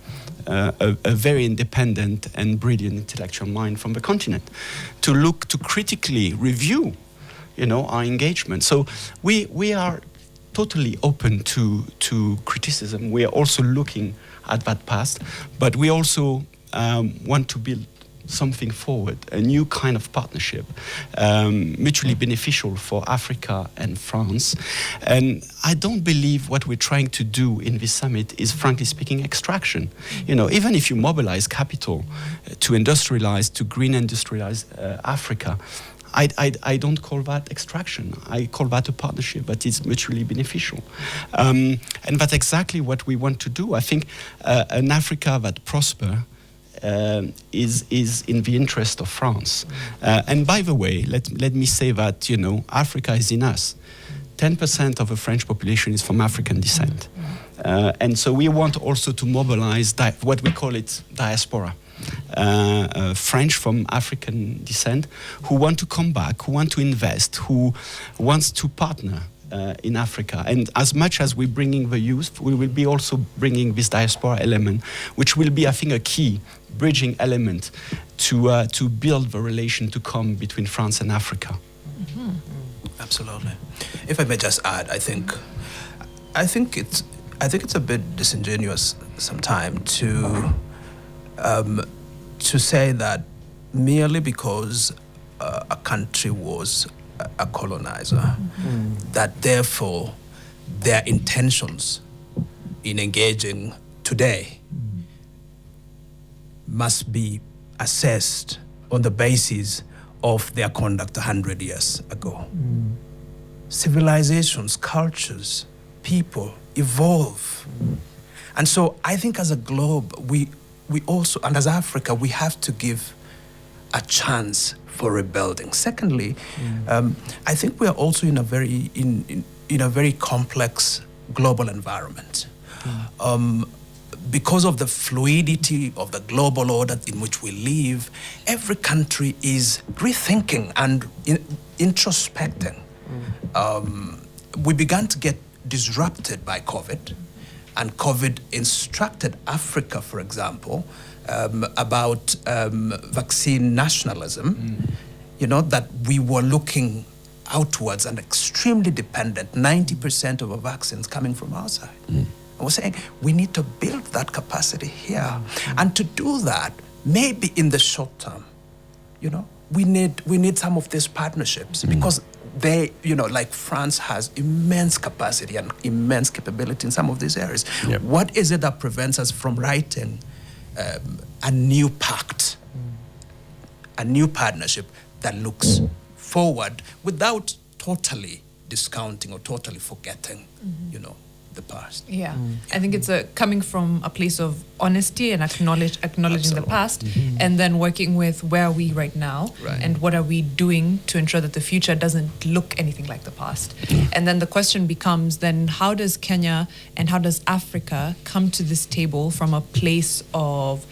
Speaker 3: a very independent and brilliant intellectual mind from the continent, to critically review, our engagement. So we are totally open to criticism. We are also looking at that past, but we also want to build something forward, a new kind of partnership, mutually beneficial for Africa and France. And I don't believe what we're trying to do in this summit is, frankly speaking, extraction. Even if you mobilize capital to industrialize, to green industrialize Africa, I don't call that extraction. I call that a partnership that is mutually beneficial. And that's exactly what we want to do. I think an Africa that prospers is in the interest of France. And by the way, let me say that, Africa is in us. 10% of the French population is from African descent. And so we want also to mobilize what we call it diaspora. French from African descent who want to come back, who want to invest, who wants to partner in Africa. And as much as we're bringing the youth, we will be also bringing this diaspora element, which will be, I think, a key bridging element to build the relation to come between France and Africa.
Speaker 4: Mm-hmm. Absolutely. If I may just add, I think it's a bit disingenuous sometimes to say that merely because a country was a colonizer, that therefore their intentions in engaging today must be assessed on the basis of their conduct 100 years ago. Civilizations, cultures, people evolve. And so I think as a globe, we also, and as Africa, we have to give a chance for rebuilding. Secondly, I think we are also in a very complex global environment. Because of the fluidity of the global order in which we live, every country is rethinking and introspecting. We began to get disrupted by COVID, and COVID instructed Africa, for example, about vaccine nationalism, that we were looking outwards and extremely dependent, 90% of our vaccines coming from outside. And we're saying we need to build that capacity here. And to do that, maybe in the short term, we need some of these partnerships because they, like France has immense capacity and immense capability in some of these areas. Yep. What is it that prevents us from writing a new pact, a new partnership that looks forward without totally discounting or totally forgetting, the past?
Speaker 5: Yeah, I think it's coming from a place of honesty and acknowledging
Speaker 3: Absolutely.
Speaker 5: the past, and then working with where are we right now, and what are we doing to ensure that the future doesn't look anything like the past. And then the question becomes, then how does Kenya and how does Africa come to this table from a place of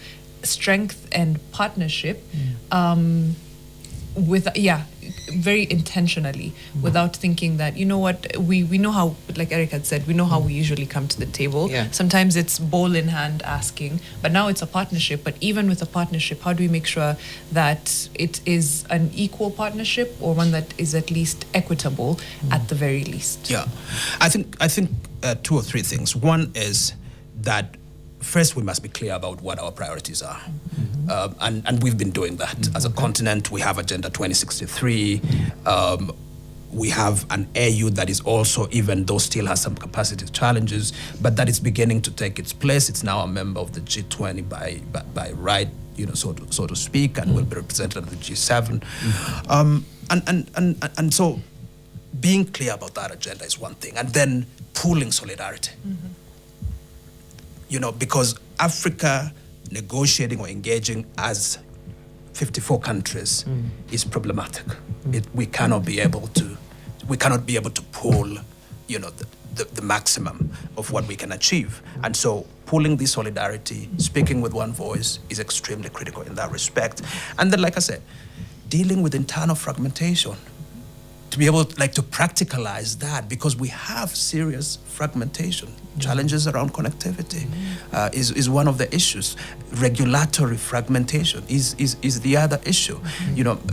Speaker 5: very intentionally, without thinking that, you know what, we know how, like Eric had said, we know how we usually come to the table.
Speaker 2: Yeah.
Speaker 5: Sometimes it's bowl in hand asking, but now it's a partnership. But even with a partnership, how do we make sure that it is an equal partnership, or one that is at least equitable at the very least?
Speaker 4: Yeah, I think two or three things. One is that first we must be clear about what our priorities are, and we've been doing that as a continent. We have Agenda 2063. We have an AU that is also, even though still has some capacity challenges, but that is beginning to take its place. It's now a member of the G20 by right, so to speak, and will be represented at the G7. And so being clear about that agenda is one thing, and then pooling solidarity. Because Africa negotiating or engaging as 54 countries is problematic. We cannot be able to pool, the maximum of what we can achieve. And so pooling this solidarity, speaking with one voice, is extremely critical in that respect. And then, like I said, dealing with internal fragmentation, to be able to practicalize that, because we have serious fragmentation. Challenges around connectivity is one of the issues. Regulatory fragmentation is the other issue.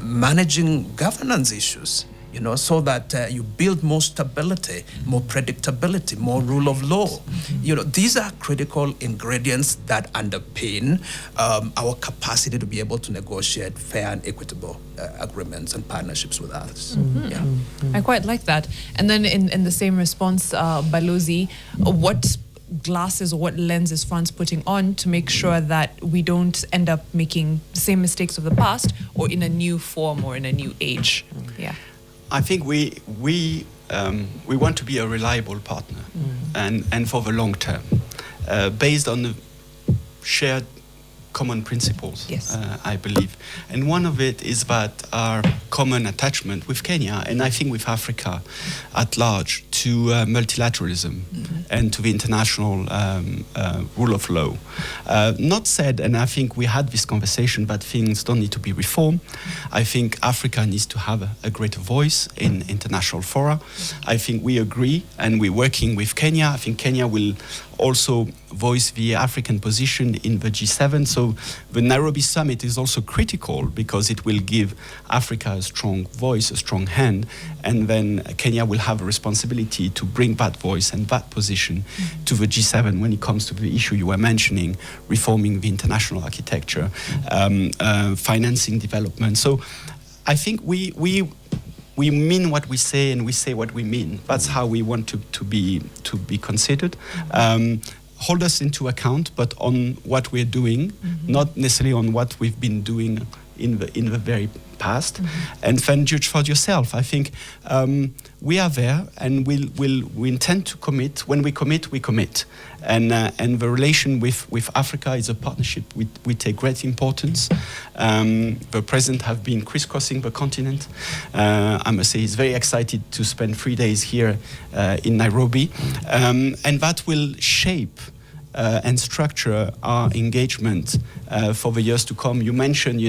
Speaker 4: Managing governance issues, so that you build more stability, more predictability, more rule of law. These are critical ingredients that underpin our capacity to be able to negotiate fair and equitable agreements and partnerships with others. Yeah.
Speaker 5: I quite like that. And then in the same response, Balozi, what glasses or what lens is France putting on to make sure that we don't end up making the same mistakes of the past, or in a new form or in a new age? Yeah.
Speaker 3: I think we want to be a reliable partner, and for the long term, based on the shared common principles.
Speaker 5: Yes.
Speaker 3: I believe, and one of it is that our common attachment with Kenya, and I think with Africa at large, to multilateralism and to the international rule of law. Not said, and I think we had this conversation, that things don't need to be reformed. I think Africa needs to have a greater voice in international fora. I think we agree, and we're working with Kenya. I think Kenya will also voice the African position in the G7. So the Nairobi summit is also critical, because it will give Africa a strong voice, a strong hand, and then Kenya will have a responsibility to bring that voice and that position to the G7 when it comes to the issue you were mentioning, reforming the international architecture, financing development. So I think we mean what we say, and we say what we mean. That's how we want to be considered. Hold us into account, but on what we're doing, not necessarily on what we've been doing in the very past. And then judge for yourself. I think we are there, and we intend to commit. When we commit, we commit. And the relation with Africa is a partnership we take great importance. The president have been crisscrossing the continent. I must say he's very excited to spend 3 days here in Nairobi. And that will shape and structure our engagement for the years to come. You mentioned,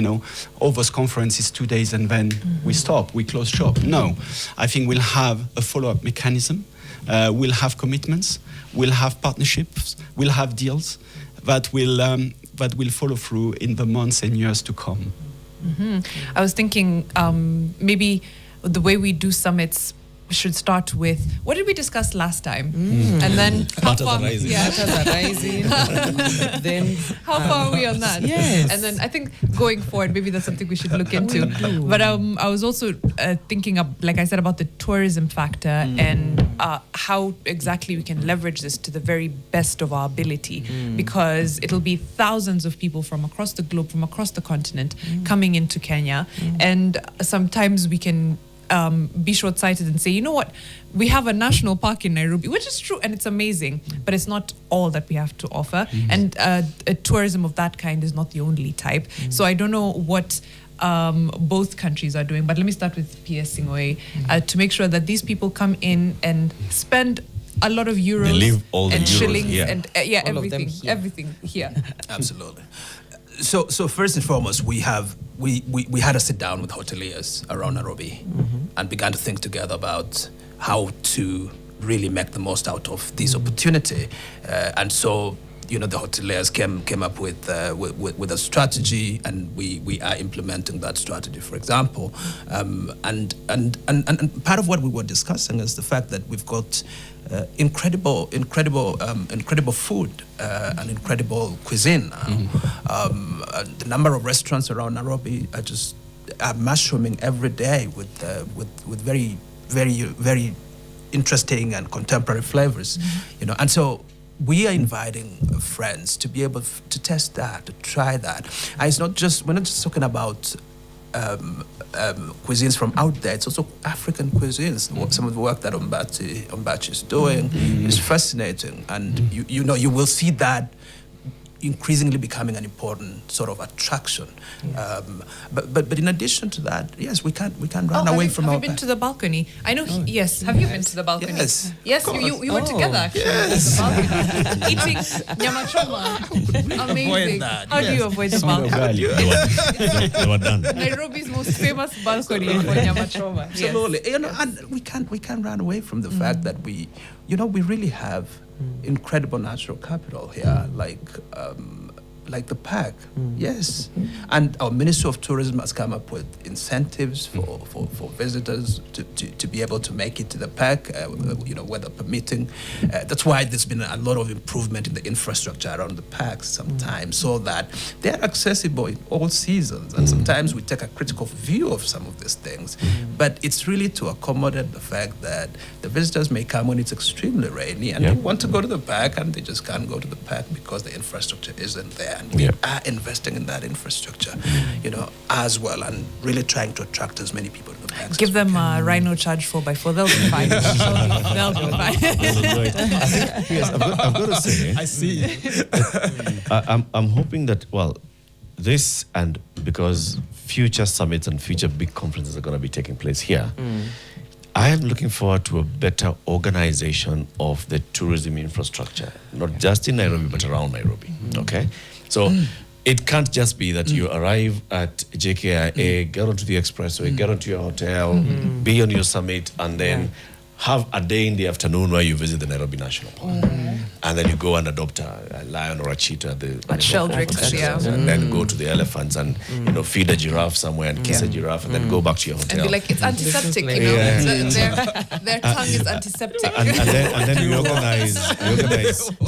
Speaker 3: all those conferences 2 days and then we stop, we close shop. No, I think we'll have a follow-up mechanism. We'll have commitments, we'll have partnerships, we'll have deals that will follow through in the months and years to come.
Speaker 5: I was thinking maybe the way we do summits should start with, what did we discuss last time? And then how far,
Speaker 2: Then
Speaker 5: how far are we on that?
Speaker 2: Yes.
Speaker 5: And then I think going forward, maybe that's something we should look into. But I was also thinking, like I said, about the tourism factor and how exactly we can leverage this to the very best of our ability, because it'll be thousands of people from across the globe, from across the continent, coming into Kenya. And sometimes we can be short-sighted and say, you know what, we have a national park in Nairobi, which is true and it's amazing, but it's not all that we have to offer. And a tourism of that kind is not the only type. So I don't know what both countries are doing, but let me start with PS Singwe to make sure that these people come in and spend a lot of euros
Speaker 1: They leave all the
Speaker 5: and
Speaker 1: euros
Speaker 5: shillings
Speaker 1: here.
Speaker 5: and
Speaker 2: All of them
Speaker 5: everything,
Speaker 2: here.
Speaker 5: everything here.
Speaker 4: Absolutely. So first and foremost, we had a sit down with hoteliers around Nairobi and began to think together about how to really make the most out of this opportunity. And so, the hoteliers came up with a strategy, and we are implementing that strategy, for example. And part of what we were discussing is the fact that we've got incredible food and incredible cuisine. The number of restaurants around Nairobi are mushrooming every day with very, very, very interesting and contemporary flavors, and so we are inviting friends to be able to test that, to try that. And we're not just talking about cuisines from out there. It's also African cuisines. Some of the work that Ombachi is doing is fascinating, and you will see that increasingly becoming an important sort of attraction. But in addition to that, yes, we can't run away from our.
Speaker 5: Have you been to the balcony? I know. Yes. Have you been to the balcony?
Speaker 4: Yes.
Speaker 5: Yes. You were together actually.
Speaker 4: Yes.
Speaker 5: At the balcony, eating nyama choma. Amazing. How do you avoid the balcony?
Speaker 1: They were done.
Speaker 5: Nairobi's most famous balcony for nyama choma. Yes.
Speaker 4: Absolutely. And we can't run away from the fact that we really have incredible natural capital here, like the park. Yes. And our Ministry of Tourism has come up with incentives for visitors to be able to make it to the park, weather permitting. That's why there's been a lot of improvement in the infrastructure around the parks sometimes, so that they're accessible in all seasons. And sometimes we take a critical view of some of these things, but it's really to accommodate the fact that the visitors may come when it's extremely rainy and they want to go to the park, and they just can't go to the park because the infrastructure isn't there. And we are investing in that infrastructure, as well, and really trying to attract as many people to the parks.
Speaker 5: Give them a Rhino charge 4x4. They'll be fine. They'll be fine.
Speaker 1: Yes, I've got to say,
Speaker 3: I see.
Speaker 1: I'm hoping that, this, and because future summits and future big conferences are going to be taking place here, I am looking forward to a better organization of the tourism infrastructure, not just in Nairobi, but around Nairobi. Okay? So it can't just be that you arrive at JKIA, get onto the expressway, get onto your hotel, be on your summit, and then have a day in the afternoon where you visit the Nairobi National Park. And then you go and adopt a lion or a cheetah at
Speaker 5: Sheldrick's,
Speaker 1: and then go to the elephants and feed a giraffe somewhere and kiss a giraffe, and then go back to your hotel.
Speaker 5: And be like, it's antiseptic, Their tongue is antiseptic.
Speaker 1: And then we organize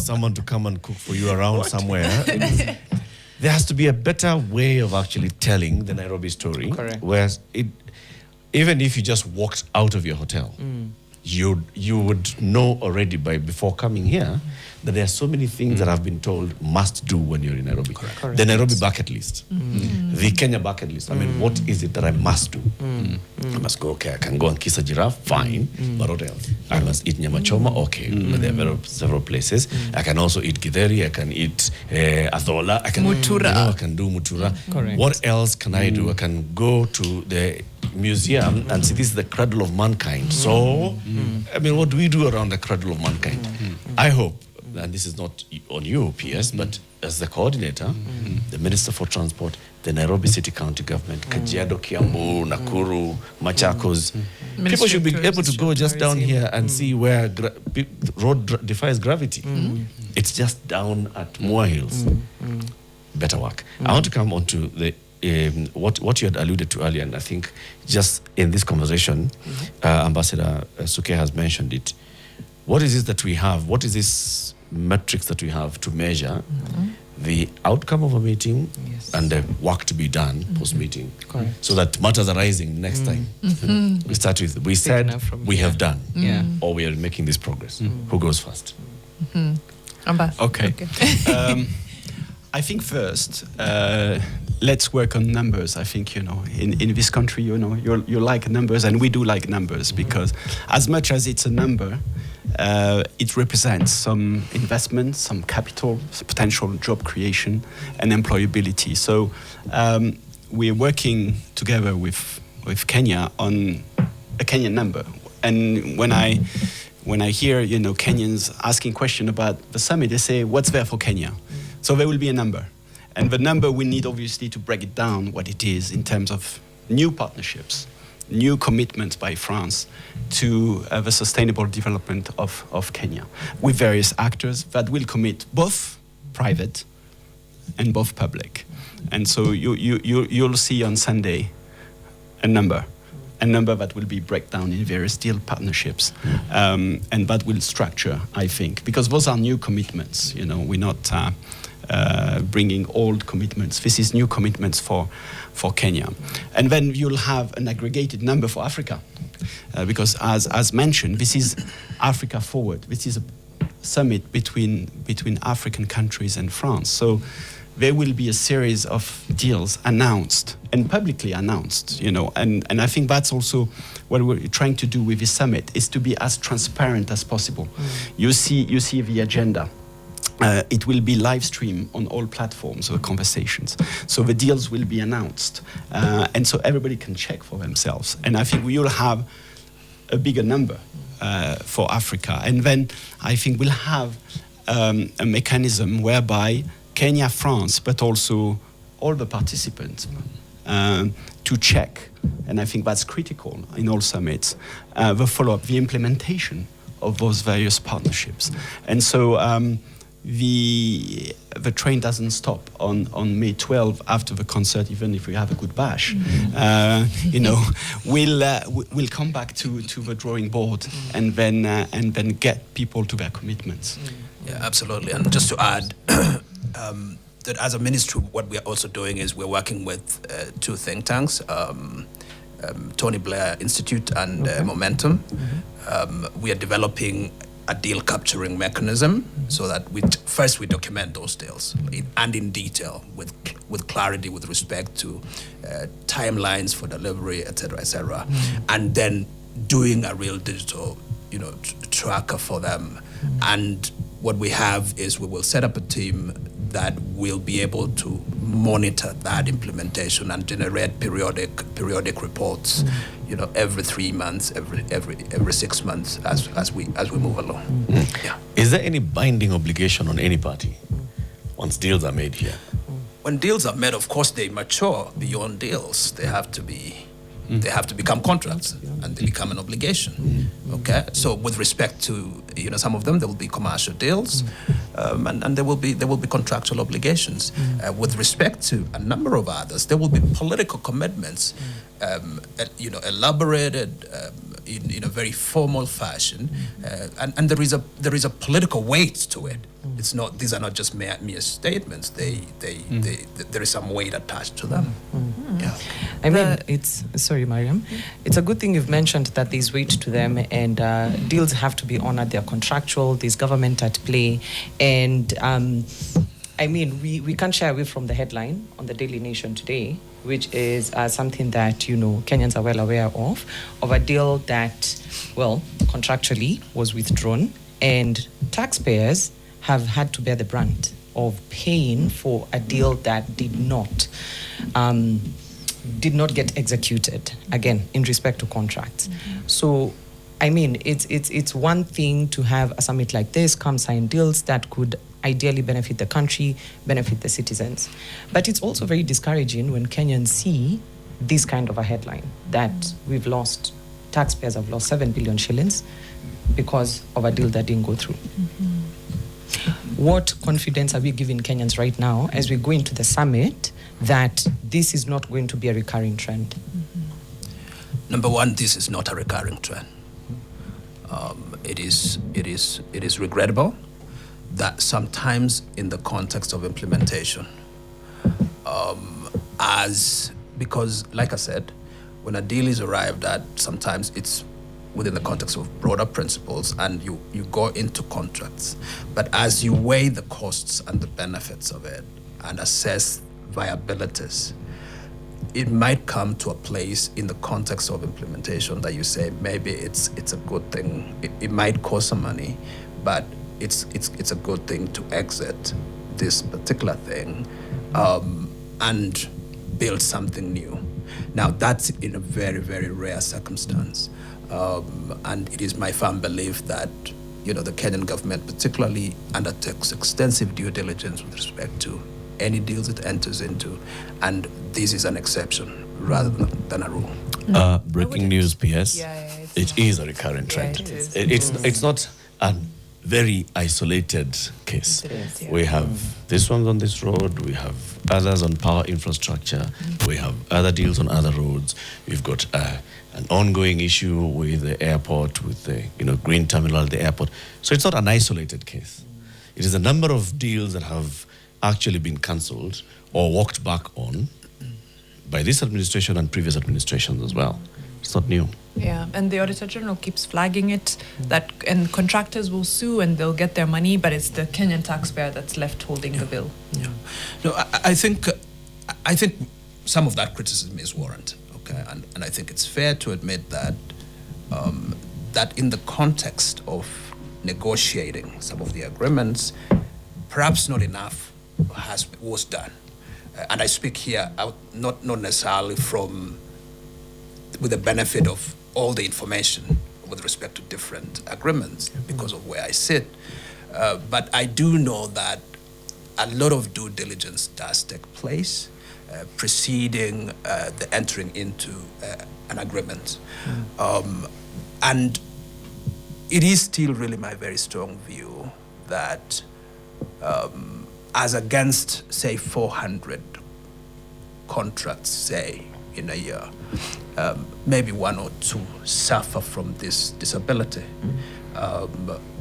Speaker 1: someone to come and cook for you around somewhere. There has to be a better way of actually telling the Nairobi story.
Speaker 2: Correct.
Speaker 1: Whereas even if you just walked out of your hotel, you would know already before coming here that there are so many things that I've been told must do when you're in Nairobi.
Speaker 2: Correct.
Speaker 1: The Nairobi bucket list, the Kenya bucket list. I mean, what is it that I must do? I must go, okay, I can go and kiss a giraffe, fine, but what else? I must eat nyama choma, okay, but there are several places. I can also eat githeri, I can eat athola, I can
Speaker 5: mutura.
Speaker 1: I can do mutura.
Speaker 2: Correct.
Speaker 1: What else can I do? I can go to the museum and see this is the cradle of mankind. So, I mean, what do we do around the cradle of mankind? I hope, and this is not on you, PS, but as the coordinator, the Minister for Transport, the Nairobi City County Government, Kajiado, Kiambu, Nakuru, Machakos, people should be able to go just down here and see where road defies gravity. It's just down at Moore Hills. Better work. I want to come on to the what you had alluded to earlier, and I think just in this conversation, Ambassador Suquet has mentioned it. What is it that we have? What is this metrics that we have to measure the outcome of a meeting and the work to be done post-meeting?
Speaker 2: Correct.
Speaker 1: So that matters arising next time. We start with, we said, we have done, or we are making this progress. Who goes first?
Speaker 3: Okay. I think first, let's work on numbers. I think, in this country, you like numbers, and we do like numbers, because as much as it's a number, it represents some investment, some capital, some potential job creation, and employability. So we're working together with Kenya on a Kenyan number. And when I hear, Kenyans asking questions about the summit, they say, what's there for Kenya? So there will be a number. And the number we need, obviously, to break it down, what it is in terms of new partnerships, new commitments by France to the sustainable development of Kenya, with various actors that will commit both private and both public. And so you'll see on Sunday a number that will be breakdown in various deal partnerships, and that will structure, I think, because those are new commitments. We're not bringing old commitments. This is new commitments for Kenya. And then you'll have an aggregated number for Africa, because as mentioned, this is Africa Forward. This is a summit between African countries and France. So there will be a series of deals announced and publicly announced, and I think that's also what we're trying to do with this summit, is to be as transparent as possible. You see the agenda. It will be live streamed on all platforms of the conversations. So the deals will be announced. And so everybody can check for themselves. And I think we will have a bigger number for Africa. And then I think we'll have a mechanism whereby Kenya, France, but also all the participants to check, and I think that's critical in all summits, the follow-up, the implementation of those various partnerships. And so the train doesn't stop on May 12 after the concert, even if we have a good bash. We'll come back to the drawing board and then get people to their commitments.
Speaker 4: Yeah, absolutely. And just to add, that as a ministry, what we are also doing is we're working with two think tanks, Tony Blair Institute and Momentum. We are developing a deal capturing mechanism so that first we document those deals and in detail with clarity with respect to timelines for delivery, et cetera, and then doing a real digital tracker for them. And what we have is we will set up a team that will be able to monitor that implementation and generate periodic reports, every 3 months, every 6 months as we move along. Yeah.
Speaker 1: Is there any binding obligation on any party once deals are made here?
Speaker 4: When deals are made, of course, they mature beyond deals. They have to become contracts, and they become an obligation. Okay, so with respect to some of them, there will be commercial deals, and there will be contractual obligations. With respect to a number of others, there will be political commitments, elaborated in a very formal fashion, and there is a political weight to it. It's not; these are not just mere statements. There is some weight attached to them. Yeah.
Speaker 2: I mean, sorry, Mariam. It's a good thing you've mentioned that there's weight to them, and deals have to be honored. They're contractual. There's government at play, and I mean, we can't shy away from the headline on the Daily Nation today, which is something that Kenyans are well aware of a deal that, well, contractually was withdrawn, and taxpayers have had to bear the brunt of paying for a deal that did not get executed, again, in respect to contracts. So, I mean, it's one thing to have a summit like this, come sign deals that could ideally benefit the country, benefit the citizens. But it's also very discouraging when Kenyans see this kind of a headline that taxpayers have lost 7 billion shillings because of a deal that didn't go through. What confidence are we giving Kenyans right now as we go into the summit that this is not going to be a recurring trend?
Speaker 4: Number one, this is not a recurring trend. It is regrettable that sometimes in the context of implementation, because like I said, when a deal is arrived at, sometimes it's within the context of broader principles and you go into contracts. But as you weigh the costs and the benefits of it and assess viabilities, it might come to a place in the context of implementation that you say maybe it's a good thing. It might cost some money, but it's a good thing to exit this particular thing and build something new. Now that's in a very, very rare circumstance. And it is my firm belief that the Kenyan government particularly undertakes extensive due diligence with respect to any deals it enters into, and this is an exception rather than a rule.
Speaker 1: Breaking news, PS.
Speaker 5: it's
Speaker 1: It is a recurrent trend.
Speaker 5: it is.
Speaker 1: It's not a very isolated case.
Speaker 5: It is, yeah.
Speaker 1: We have this one on this road. We have others on power infrastructure. We have other deals on other roads. We've got an ongoing issue with the airport, with the green terminal at the airport. So it's not an isolated case. It is a number of deals that have actually been cancelled or walked back on by this administration and previous administrations as well. It's not new.
Speaker 5: Yeah, and the Auditor General keeps flagging it and contractors will sue and they'll get their money, but it's the Kenyan taxpayer that's left holding the bill.
Speaker 4: Yeah. No, I think some of that criticism is warranted. Okay, and I think it's fair to admit that that in the context of negotiating some of the agreements, perhaps not enough was done. And I speak here out not necessarily with the benefit of all the information with respect to different agreements because of where I sit. But I do know that a lot of due diligence does take place preceding the entering into an agreement. And it is still really my very strong view that as against, say, 400 contracts, say, in a year, maybe one or two suffer from this disability.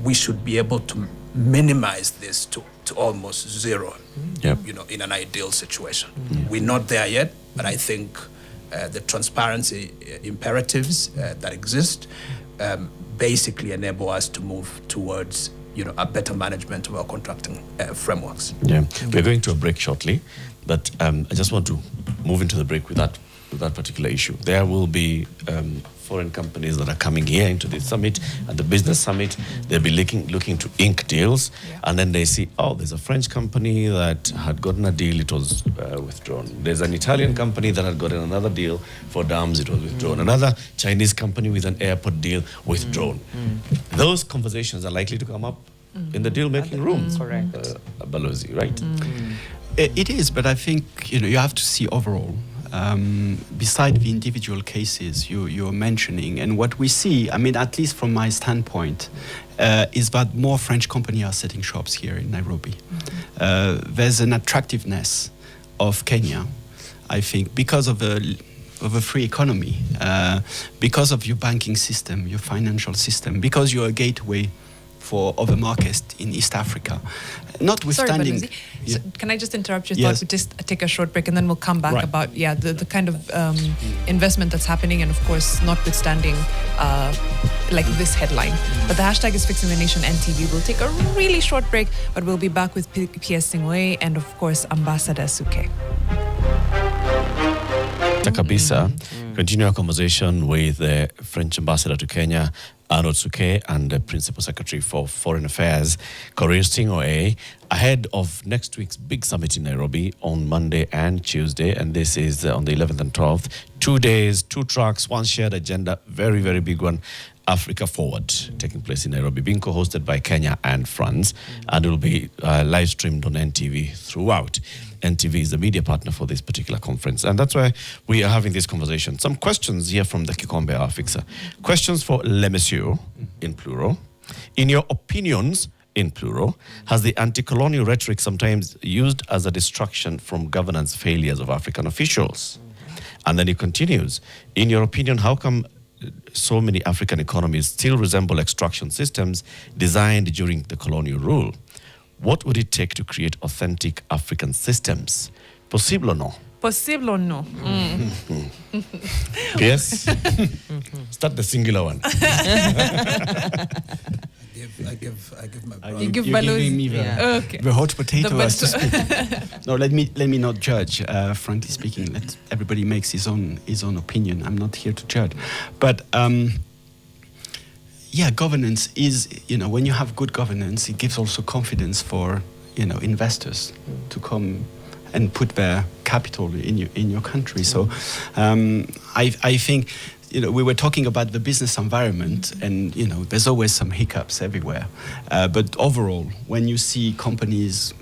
Speaker 4: We should be able to minimize this to almost zero, in an ideal situation. We're not there yet, but I think the transparency imperatives that exist basically enable us to move towards a better management of our contracting frameworks.
Speaker 1: Yeah, we're going to a break shortly, but I just want to move into the break with that particular issue. There will be foreign companies that are coming here into the summit, at the business summit. They'll be looking to ink deals, and then they see, there's a French company that had gotten a deal, it was withdrawn. There's an Italian company that had gotten another deal for dams, it was withdrawn. Another Chinese company with an airport deal, withdrawn. Those conversations are likely to come up in the deal-making room.
Speaker 2: Correct.
Speaker 1: Balozi, right?
Speaker 3: It is, but I think you have to see overall. Beside the individual cases you're mentioning, and what we see, at least from my standpoint, is that more French companies are setting shops here in Nairobi. There's an attractiveness of Kenya, I think, because of a free economy, because of your banking system, your financial system, because you're a gateway for other markets in East Africa. Notwithstanding...
Speaker 5: Sorry, Balozi. So can I just interrupt your
Speaker 3: Yes.
Speaker 5: thought? We just take a short break and then we'll come back
Speaker 3: Right.
Speaker 5: about the kind of investment that's happening, and of course notwithstanding like this headline. But the hashtag is Fixing the Nation NTV. We'll take a really short break, but we'll be back with PS Singwe and of course Ambassador Suquet.
Speaker 1: Takabisa, continue our conversation with the French ambassador to Kenya, Arnaud Suquet, and the Principal Secretary for Foreign Affairs, Korir Singwe, ahead of next week's big summit in Nairobi on Monday and Tuesday. And this is on the 11th and 12th. 2 days, 2 tracks, one shared agenda, very, very big one. Africa Forward, taking place in Nairobi, being co-hosted by Kenya and France, and it will be live streamed on NTV throughout. NTV is the media partner for this particular conference, and that's why we are having this conversation. Some questions here from the Kikombe Hour Fixer. Questions for Les Messieurs, in plural. In your opinions, in plural, has the anti-colonial rhetoric sometimes used as a distraction from governance failures of African officials? And then he continues, in your opinion, how come so many African economies still resemble extraction systems designed during the colonial rule? What would it take to create authentic African systems? Possible or no?
Speaker 5: Possible or no?
Speaker 1: Yes? Start the singular one.
Speaker 4: I give my brother.
Speaker 5: You give
Speaker 3: You're
Speaker 5: Balozi.
Speaker 3: giving me the hot potato
Speaker 5: The
Speaker 3: as to speak. No, let me not judge. Frankly speaking, let everybody makes his own opinion. I'm not here to judge, but governance is, when you have good governance, it gives also confidence for investors to come and put their capital in your country. So I think, we were talking about the business environment, and there's always some hiccups everywhere. But overall, when you see companies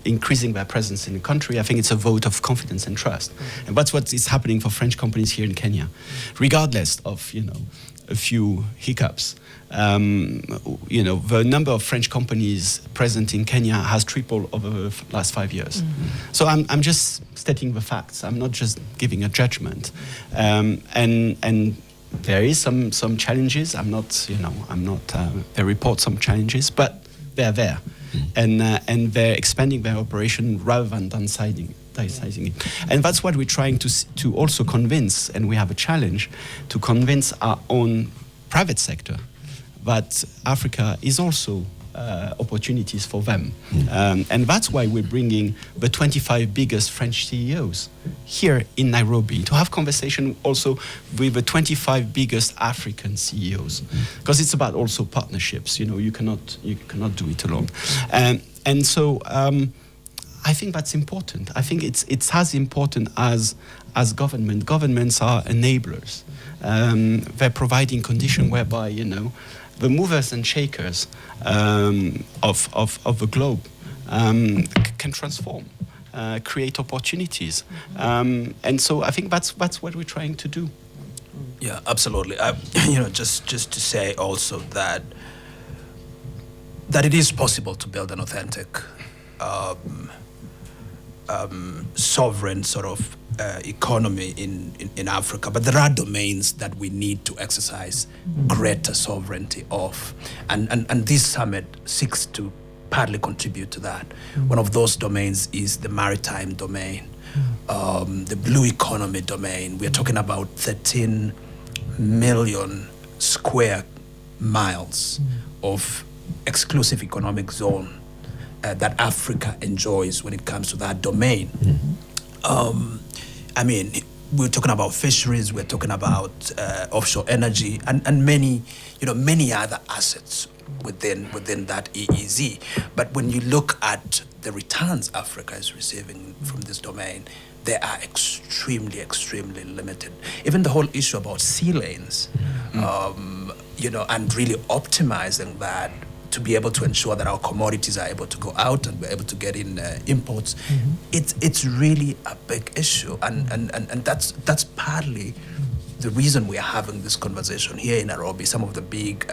Speaker 3: increasing their presence in the country, I think it's a vote of confidence and trust. And that's what is happening for French companies here in Kenya, regardless of a few hiccups. The number of French companies present in Kenya has tripled over the last 5 years. So I'm just stating the facts. I'm not just giving a judgment. And there is some challenges. They report some challenges, but they're there, and they're expanding their operation rather than downsizing it. And that's what we're trying to also convince. And we have a challenge to convince our own private sector that Africa is also opportunities for them. And that's why we're bringing the 25 biggest French CEOs here in Nairobi to have conversation also with the 25 biggest African CEOs, because it's about also partnerships. You cannot do it alone. And so I think that's important. I think it's as important as government. Governments are enablers. They're providing conditions whereby the movers and shakers of the globe can transform, create opportunities, and so I think that's what we're trying to do.
Speaker 4: Yeah, absolutely. Just to say also that it is possible to build an authentic, sovereign sort of economy in Africa, but there are domains that we need to exercise greater sovereignty of, and this summit seeks to partly contribute to that. One of those domains is the maritime domain, the blue economy domain. We're talking about 13 million square miles of exclusive economic zone that Africa enjoys when it comes to that domain. We're talking about fisheries, we're talking about offshore energy, and many other assets within that EEZ. But when you look at the returns Africa is receiving from this domain, they are extremely, extremely limited. Even the whole issue about sea lanes, and really optimizing that to be able to ensure that our commodities are able to go out and we're able to get in imports, it's really a big issue, and that's partly the reason we are having this conversation here in Nairobi. Some of the big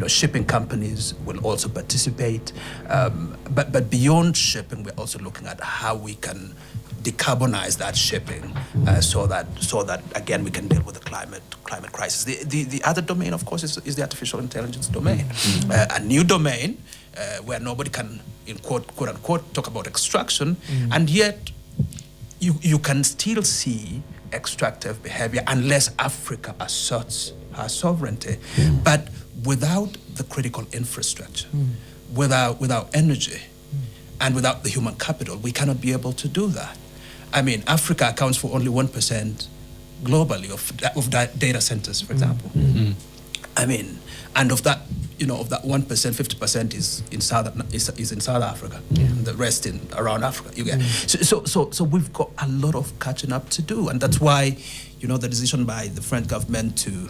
Speaker 4: shipping companies will also participate, but beyond shipping, we're also looking at how we can decarbonize that shipping, so that again we can deal with the climate crisis. The other domain, of course, is the artificial intelligence domain, a new domain where nobody can, in quote unquote, talk about extraction, and yet you can still see extractive behavior unless Africa asserts her sovereignty. But without the critical infrastructure, without energy, and without the human capital, we cannot be able to do that. Africa accounts for only 1% globally of data centers, for example. And of that, of that 1%, 50% is in South Africa, and the rest around Africa. You get so we've got a lot of catching up to do, and that's why the decision by the French government to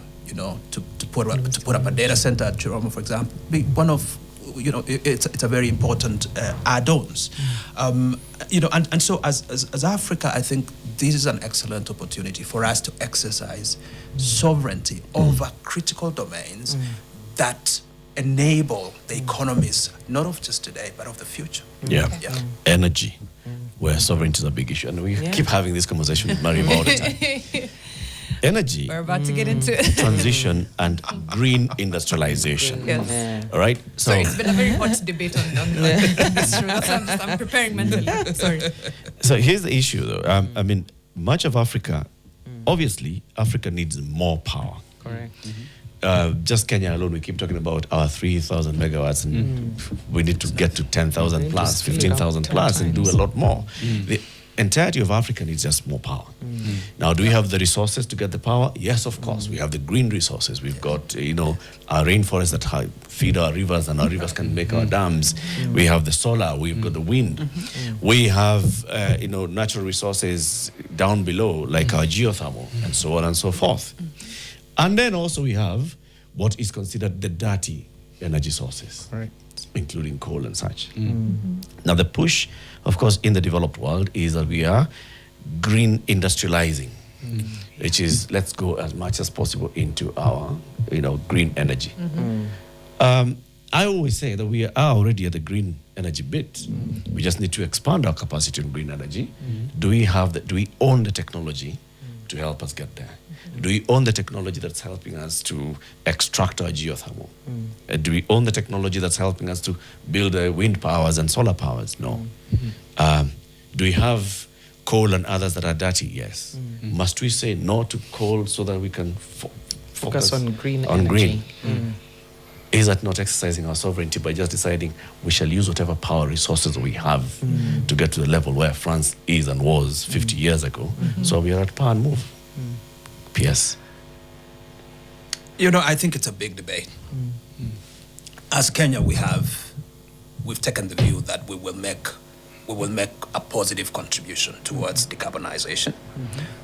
Speaker 4: put up a data center at Chiromo, for example, be one of it's a very important add-ons, and so as Africa, I think this is an excellent opportunity for us to exercise sovereignty over critical domains that enable the economies not of just today but of the future.
Speaker 1: Energy, where sovereignty is a big issue, and we keep having this conversation with Mariam all the time. Energy,
Speaker 5: we're about to get into
Speaker 1: transition and green industrialization. All right. So
Speaker 5: it's been a very hot debate on this show. I'm preparing mentally. Sorry.
Speaker 1: So here's the issue, though. Much of Africa, obviously, Africa needs more power.
Speaker 2: Correct.
Speaker 1: Just Kenya alone, we keep talking about our 3,000 megawatts, and we need to get to 10,000 plus, 15,000 plus, and do a lot more. The entirety of Africa needs just more power. Now, do we have the resources to get the power? Yes, of course. We have the green resources. We've got, our rainforests that feed our rivers, and our rivers can make our dams. We have the solar. We've got the wind. We have, natural resources down below, like our geothermal, and so on and so forth. And then also we have what is considered the dirty energy sources,
Speaker 2: Right.
Speaker 1: including coal and such. Now, the push, of course, in the developed world is that we are green industrializing, which is let's go as much as possible into our, green energy. I always say that we are already at the green energy bit. We just need to expand our capacity in green energy. Do we own the technology to help us get there? Do we own the technology that's helping us to extract our geothermal? Do we own the technology that's helping us to build wind powers and solar powers? No. Do we have coal and others that are dirty? Yes. Must we say no to coal so that we can focus
Speaker 2: on green
Speaker 1: on
Speaker 2: energy?
Speaker 1: green? Is that not exercising our sovereignty by just deciding we shall use whatever power resources we have to get to the level where France is and was 50 years ago? So we are at power and move. P.S.
Speaker 4: I think it's a big debate. As Kenya, we've taken the view that we will make a positive contribution towards decarbonization,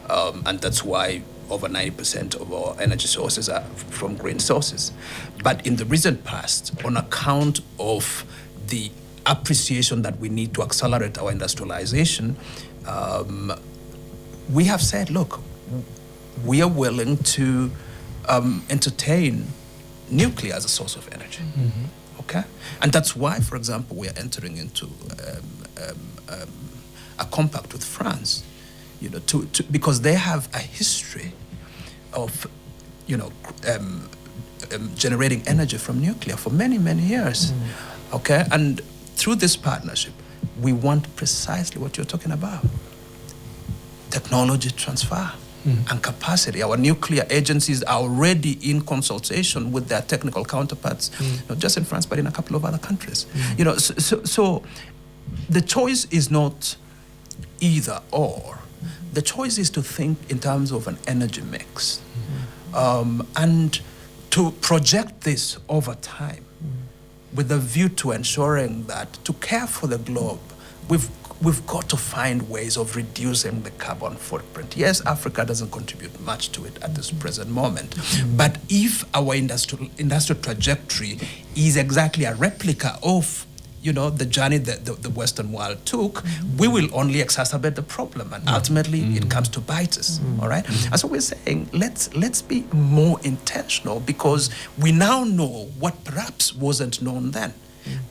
Speaker 4: and that's why over 90% of our energy sources are from green sources. But in the recent past, on account of the appreciation that we need to accelerate our industrialization, we have said, look, we are willing to entertain nuclear as a source of energy. Okay? And that's why, for example, we are entering into a compact with France, because they have a history of, generating energy from nuclear for many, many years. Okay? And through this partnership, we want precisely what you're talking about: technology transfer and capacity. Our nuclear agencies are already in consultation with their technical counterparts, not just in France, but in a couple of other countries. So the choice is not either or. The choice is to think in terms of an energy mix, and to project this over time with a view to ensuring that to care for the globe, we've got to find ways of reducing the carbon footprint. Yes, Africa doesn't contribute much to it at this present moment, but if our industrial trajectory is exactly a replica of the journey that the Western world took, we will only exacerbate the problem, and ultimately it comes to bite us. All right. And so we're saying let's be more intentional, because we now know what perhaps wasn't known then,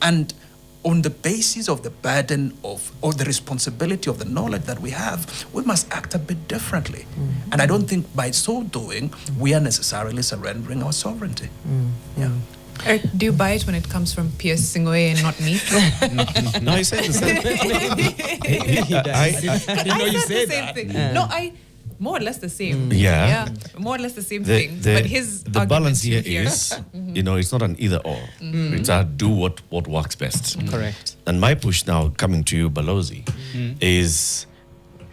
Speaker 4: and on the basis of the burden or the responsibility of the knowledge that we have, we must act a bit differently. And I don't think by so doing we are necessarily surrendering our sovereignty. Yeah.
Speaker 5: Eric, do you buy it when it comes from P.S. Singwe and not me?
Speaker 1: No, he said the same.
Speaker 5: I didn't know you said the same thing. No, I more or less the same.
Speaker 1: Yeah.
Speaker 5: More or less the same thing. But
Speaker 1: the balance here is, it's not an either or. It's a do what works best.
Speaker 2: Correct.
Speaker 1: And my push now, coming to you, Balozi, is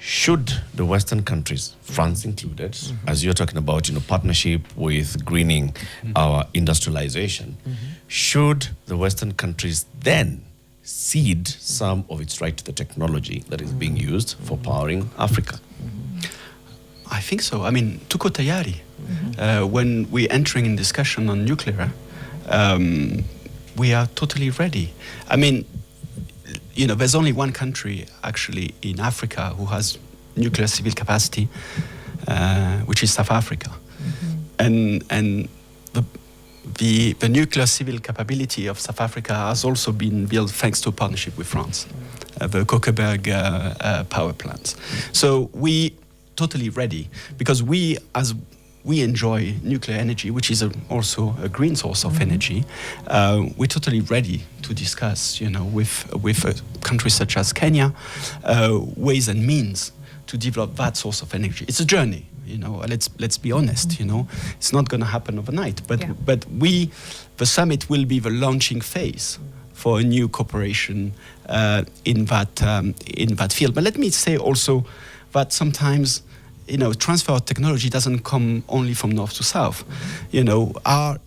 Speaker 1: should the Western countries, France included, as you're talking about, partnership with greening our industrialization, should the Western countries then cede some of its right to the technology that is being used for powering Africa?
Speaker 3: I think so. I mean, tuko tayari. When we're entering in discussion on nuclear, we are totally ready. I mean, there's only one country actually in Africa who has nuclear civil capacity, which is South Africa. And the nuclear civil capability of South Africa has also been built thanks to a partnership with France, the Kokerberg power plants. So we totally ready, because we enjoy nuclear energy, which is also a green source of energy. We're totally ready to discuss, with countries such as Kenya, ways and means to develop that source of energy. It's a journey, let's be honest, it's not going to happen overnight. But the summit will be the launching phase for a new cooperation in that field. But let me say also that sometimes transfer of technology doesn't come only from north to south. Our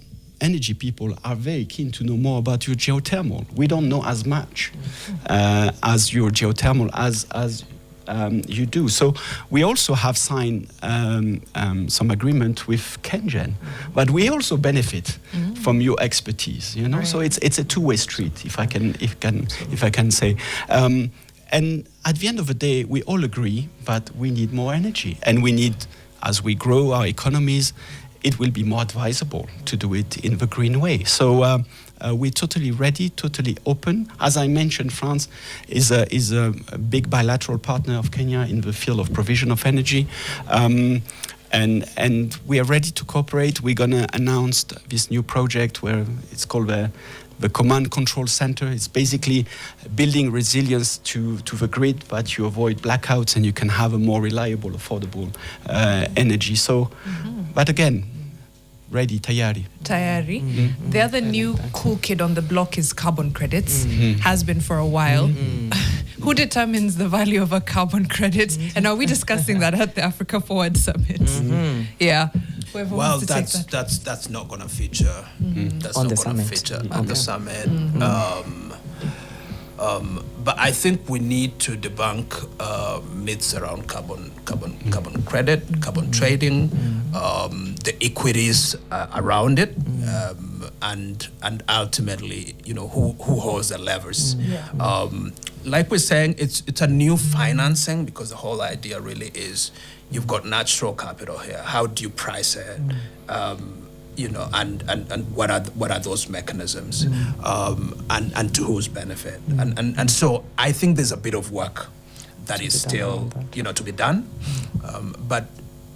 Speaker 3: energy people are very keen to know more about your geothermal. We don't know as much as your geothermal as you do. So we also have signed some agreement with Kengen, but we also benefit from your expertise.
Speaker 2: Right.
Speaker 3: So it's a two-way street, if I can say. And at the end of the day, we all agree that we need more energy, and we need, as we grow our economies, it will be more advisable to do it in the green way. So we're totally ready, totally open. As I mentioned, France is a big bilateral partner of Kenya in the field of provision of energy. And we are ready to cooperate. We're going to announce this new project where it's called the Command Control Center. It's basically building resilience to the grid, that you avoid blackouts and you can have a more reliable, affordable energy. So, but again, ready, tayari.
Speaker 5: The other new cool kid on the block is carbon credits. Has been for a while. Who determines the value of a carbon credit? And are we discussing that at the Africa Forward Summit? Yeah. Whoever
Speaker 4: Well,
Speaker 5: wants to take that.
Speaker 4: that's not going to feature. That's
Speaker 2: On
Speaker 4: not
Speaker 2: the
Speaker 4: going to
Speaker 2: summit.
Speaker 4: feature at the summit. But I think we need to debunk myths around carbon credit, carbon trading, the equities around it, and ultimately, who holds the levers. Like we're saying, it's a new financing, because the whole idea really is you've got natural capital here. How do you price it? And what are those mechanisms, and to whose benefit? And so I think there's a bit of work that is still to be done, but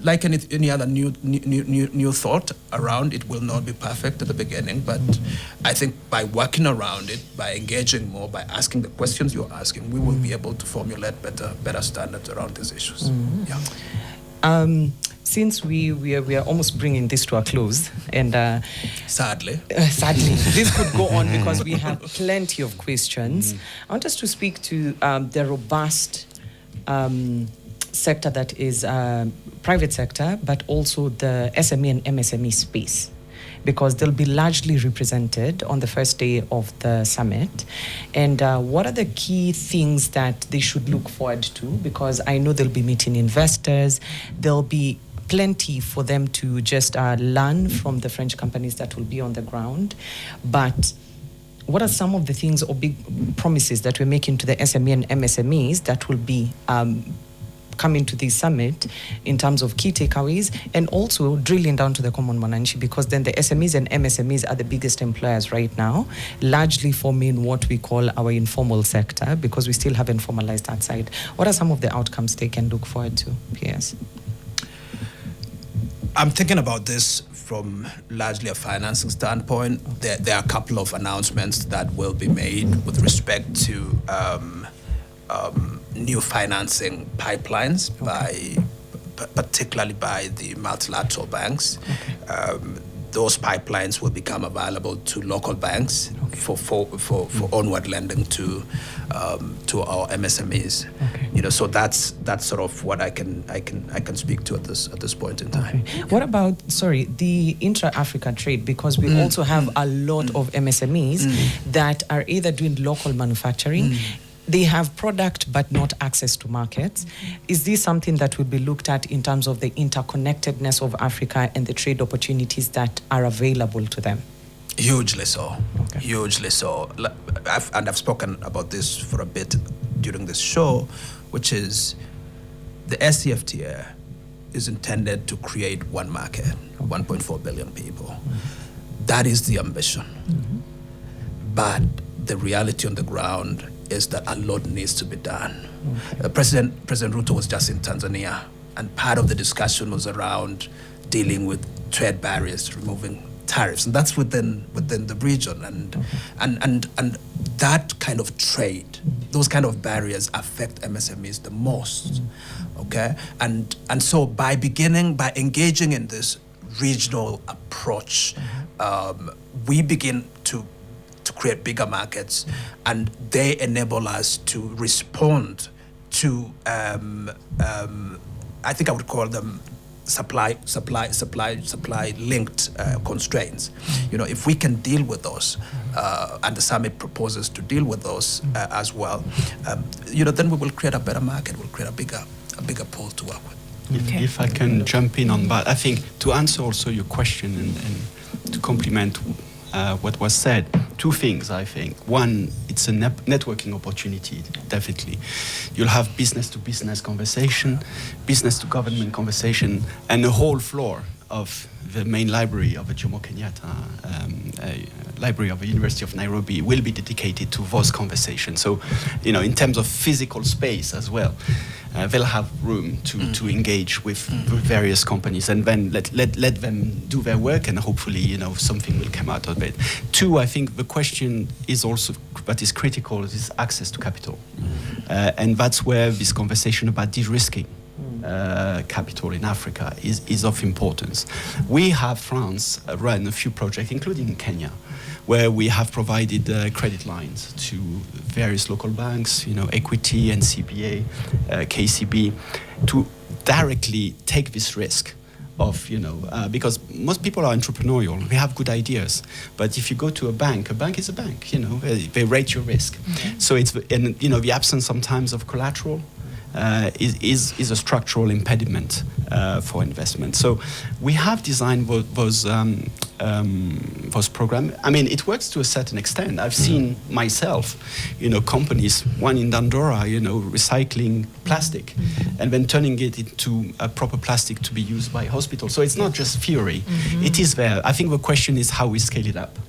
Speaker 4: like any other new thought around, it will not be perfect at the beginning, but I think by working around it, by engaging more, by asking the questions you're asking, we will be able to formulate better standards around these issues.
Speaker 2: Since we are almost bringing this to a close, and
Speaker 4: sadly,
Speaker 2: this could go on because we have plenty of questions. I want us to speak to the robust sector that is private sector, but also the SME and MSME space, because they'll be largely represented on the first day of the summit. And what are the key things that they should look forward to? Because I know they'll be meeting investors, there'll be plenty for them to just learn from the French companies that will be on the ground. But what are some of the things or big promises that we're making to the SME and MSMEs that will be coming to this summit in terms of key takeaways, and also drilling down to the common Mwananchi, because then the SMEs and MSMEs are the biggest employers right now, largely forming what we call our informal sector, because we still haven't formalized that side. What are some of the outcomes they can look forward to? Yes.
Speaker 4: I'm thinking about this from largely a financing standpoint. There are a couple of announcements that will be made with respect to new financing pipelines, particularly by the multilateral banks. Those pipelines will become available to local banks for onward lending to our MSMEs. So that's sort of what I can speak to at this point in time.
Speaker 2: What about the intra-Africa trade? Because we also have a lot of MSMEs that are either doing local manufacturing. They have product but not access to markets. Is this something that will be looked at in terms of the interconnectedness of Africa and the trade opportunities that are available to them?
Speaker 4: Hugely so. Hugely so. I've spoken about this for a bit during this show, which is the SCFTA is intended to create one market, 1.4 billion people. That is the ambition. But the reality on the ground is that a lot needs to be done. President Ruto was just in Tanzania, and part of the discussion was around dealing with trade barriers, removing tariffs, and that's within the region, and that kind of trade, those kind of barriers affect MSMEs the most. And so by engaging in this regional approach, we begin to create bigger markets, and they enable us to respond to I think I would call them supply linked constraints. If we can deal with those, and the summit proposes to deal with those as well, then we will create a better market. We'll create a bigger pool to work with.
Speaker 3: If I can jump in on that, I think to answer also your question and to complement what was said, two things, I think. One, it's a networking opportunity, definitely. You'll have business-to-business conversation, business-to-government conversation, and the whole floor of the main library of the Jomo Kenyatta Library of the University of Nairobi will be dedicated to those conversations. So, in terms of physical space as well, they'll have room to engage with various companies, and then let them do their work, and hopefully, something will come out of it. Two, I think the question is also that is critical is access to capital, and that's where this conversation about de-risking capital in Africa is of importance. We have, France, run a few projects, including in Kenya, where we have provided credit lines to various local banks, Equity, NCBA, KCB, to directly take this risk of, because most people are entrepreneurial, they have good ideas, but if you go to a bank is a bank, they rate your risk. So the absence sometimes of collateral is a structural impediment for investment. So we have designed those programs. I mean, it works to a certain extent. I've seen myself, companies, one in Dandora, recycling plastic and then turning it into a proper plastic to be used by hospitals. So it's not just theory. It is there. I think the question is how we scale it up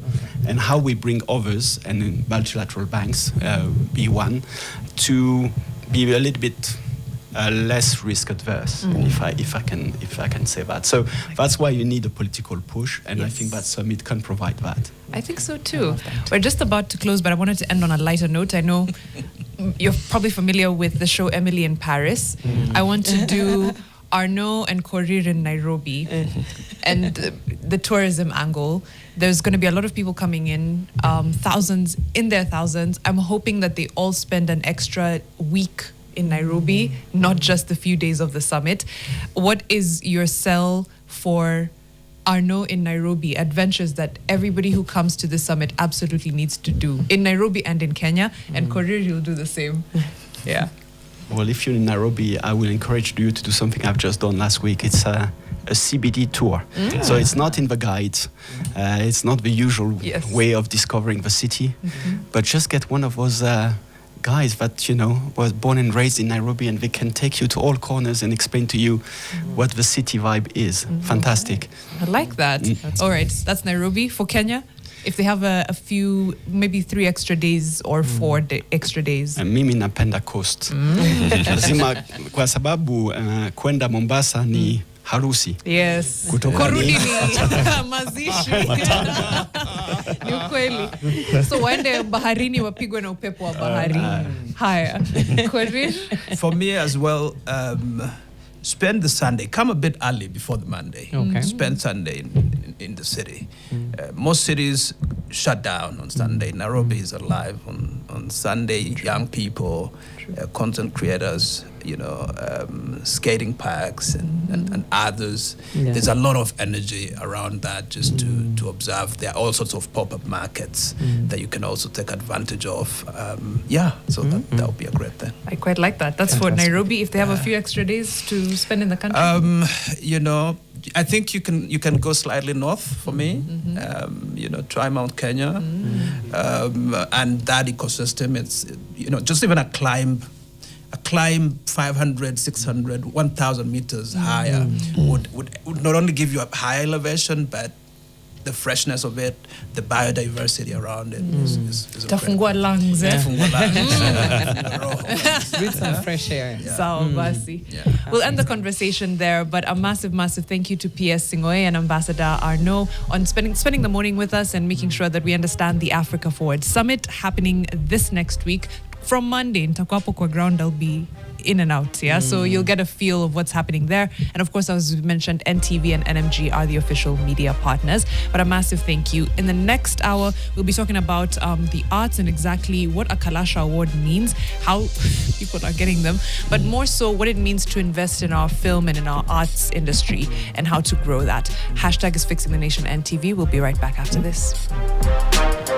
Speaker 3: and how we bring others, and multilateral banks, be one, to be a little bit less risk adverse, if I can say that. So that's why you need a political push, and I think that summit can provide that.
Speaker 5: I think so too. We're just about to close, but I wanted to end on a lighter note. I know you're probably familiar with the show Emily in Paris. I want to do Arnaud and Korir in Nairobi, and the tourism angle. There's going to be a lot of people coming in, thousands in their thousands. I'm hoping that they all spend an extra week in Nairobi, not just the few days of the summit. What is your sell for Arnaud in Nairobi, adventures that everybody who comes to the summit absolutely needs to do in Nairobi and in Kenya, and Korir, you'll do the same. Yeah.
Speaker 3: Well, if you're in Nairobi, I will encourage you to do something I've just done last week. It's a CBD tour. So it's not in the guides. It's not the usual way of discovering the city, but just get one of those guys that, was born and raised in Nairobi, and they can take you to all corners and explain to you what the city vibe is. Fantastic.
Speaker 5: I like that. All right, that's Nairobi. For Kenya, if they have a few, maybe 3 extra days or 4 extra days.
Speaker 3: Mimi napenda coast. Lazima kwa sababu kwenda Mombasa ni harusi.
Speaker 5: Yes. Kurudi ni mazishi. Ni ukweli. So waende baharini wapigwe na upepo wa bahari. Haya. Korir?
Speaker 4: For me as well, spend the Sunday. Come a bit early before the Monday.
Speaker 2: Okay.
Speaker 4: Spend Sunday in the city. Most cities shut down on Sunday. Nairobi is alive on Sunday. Young people, content creators, skating parks and others.
Speaker 2: Yeah.
Speaker 4: There's a lot of energy around that just to observe. There are all sorts of pop-up markets that you can also take advantage of. So that would be a great thing.
Speaker 5: I quite like that. That's for Nairobi. If they have a few extra days to spend in the country.
Speaker 4: I think you can go slightly north for me. Try Mount Kenya, and that ecosystem. It's just even a climb 500, 600, 1,000 meters higher would not only give you a high elevation, but the freshness of it, the biodiversity around it is
Speaker 5: Tafungua lungs, eh?
Speaker 2: Breathe some fresh air.
Speaker 5: Sawa basi. We'll end the conversation there, but a massive, massive thank you to PS Singoe and Ambassador Arnaud on spending the morning with us and making sure that we understand the Africa Forward Summit happening this next week. from Monday, nitakuwa hapo kwa ground, I'll be in and out, yeah? So you'll get a feel of what's happening there. And of course, as we mentioned, NTV and NMG are the official media partners. But a massive thank you. In the next hour, we'll be talking about the arts and exactly what a Kalasha Award means, how people are getting them, but more so what it means to invest in our film and in our arts industry and how to grow that. Hashtag is Fixing the Nation NTV. We'll be right back after this.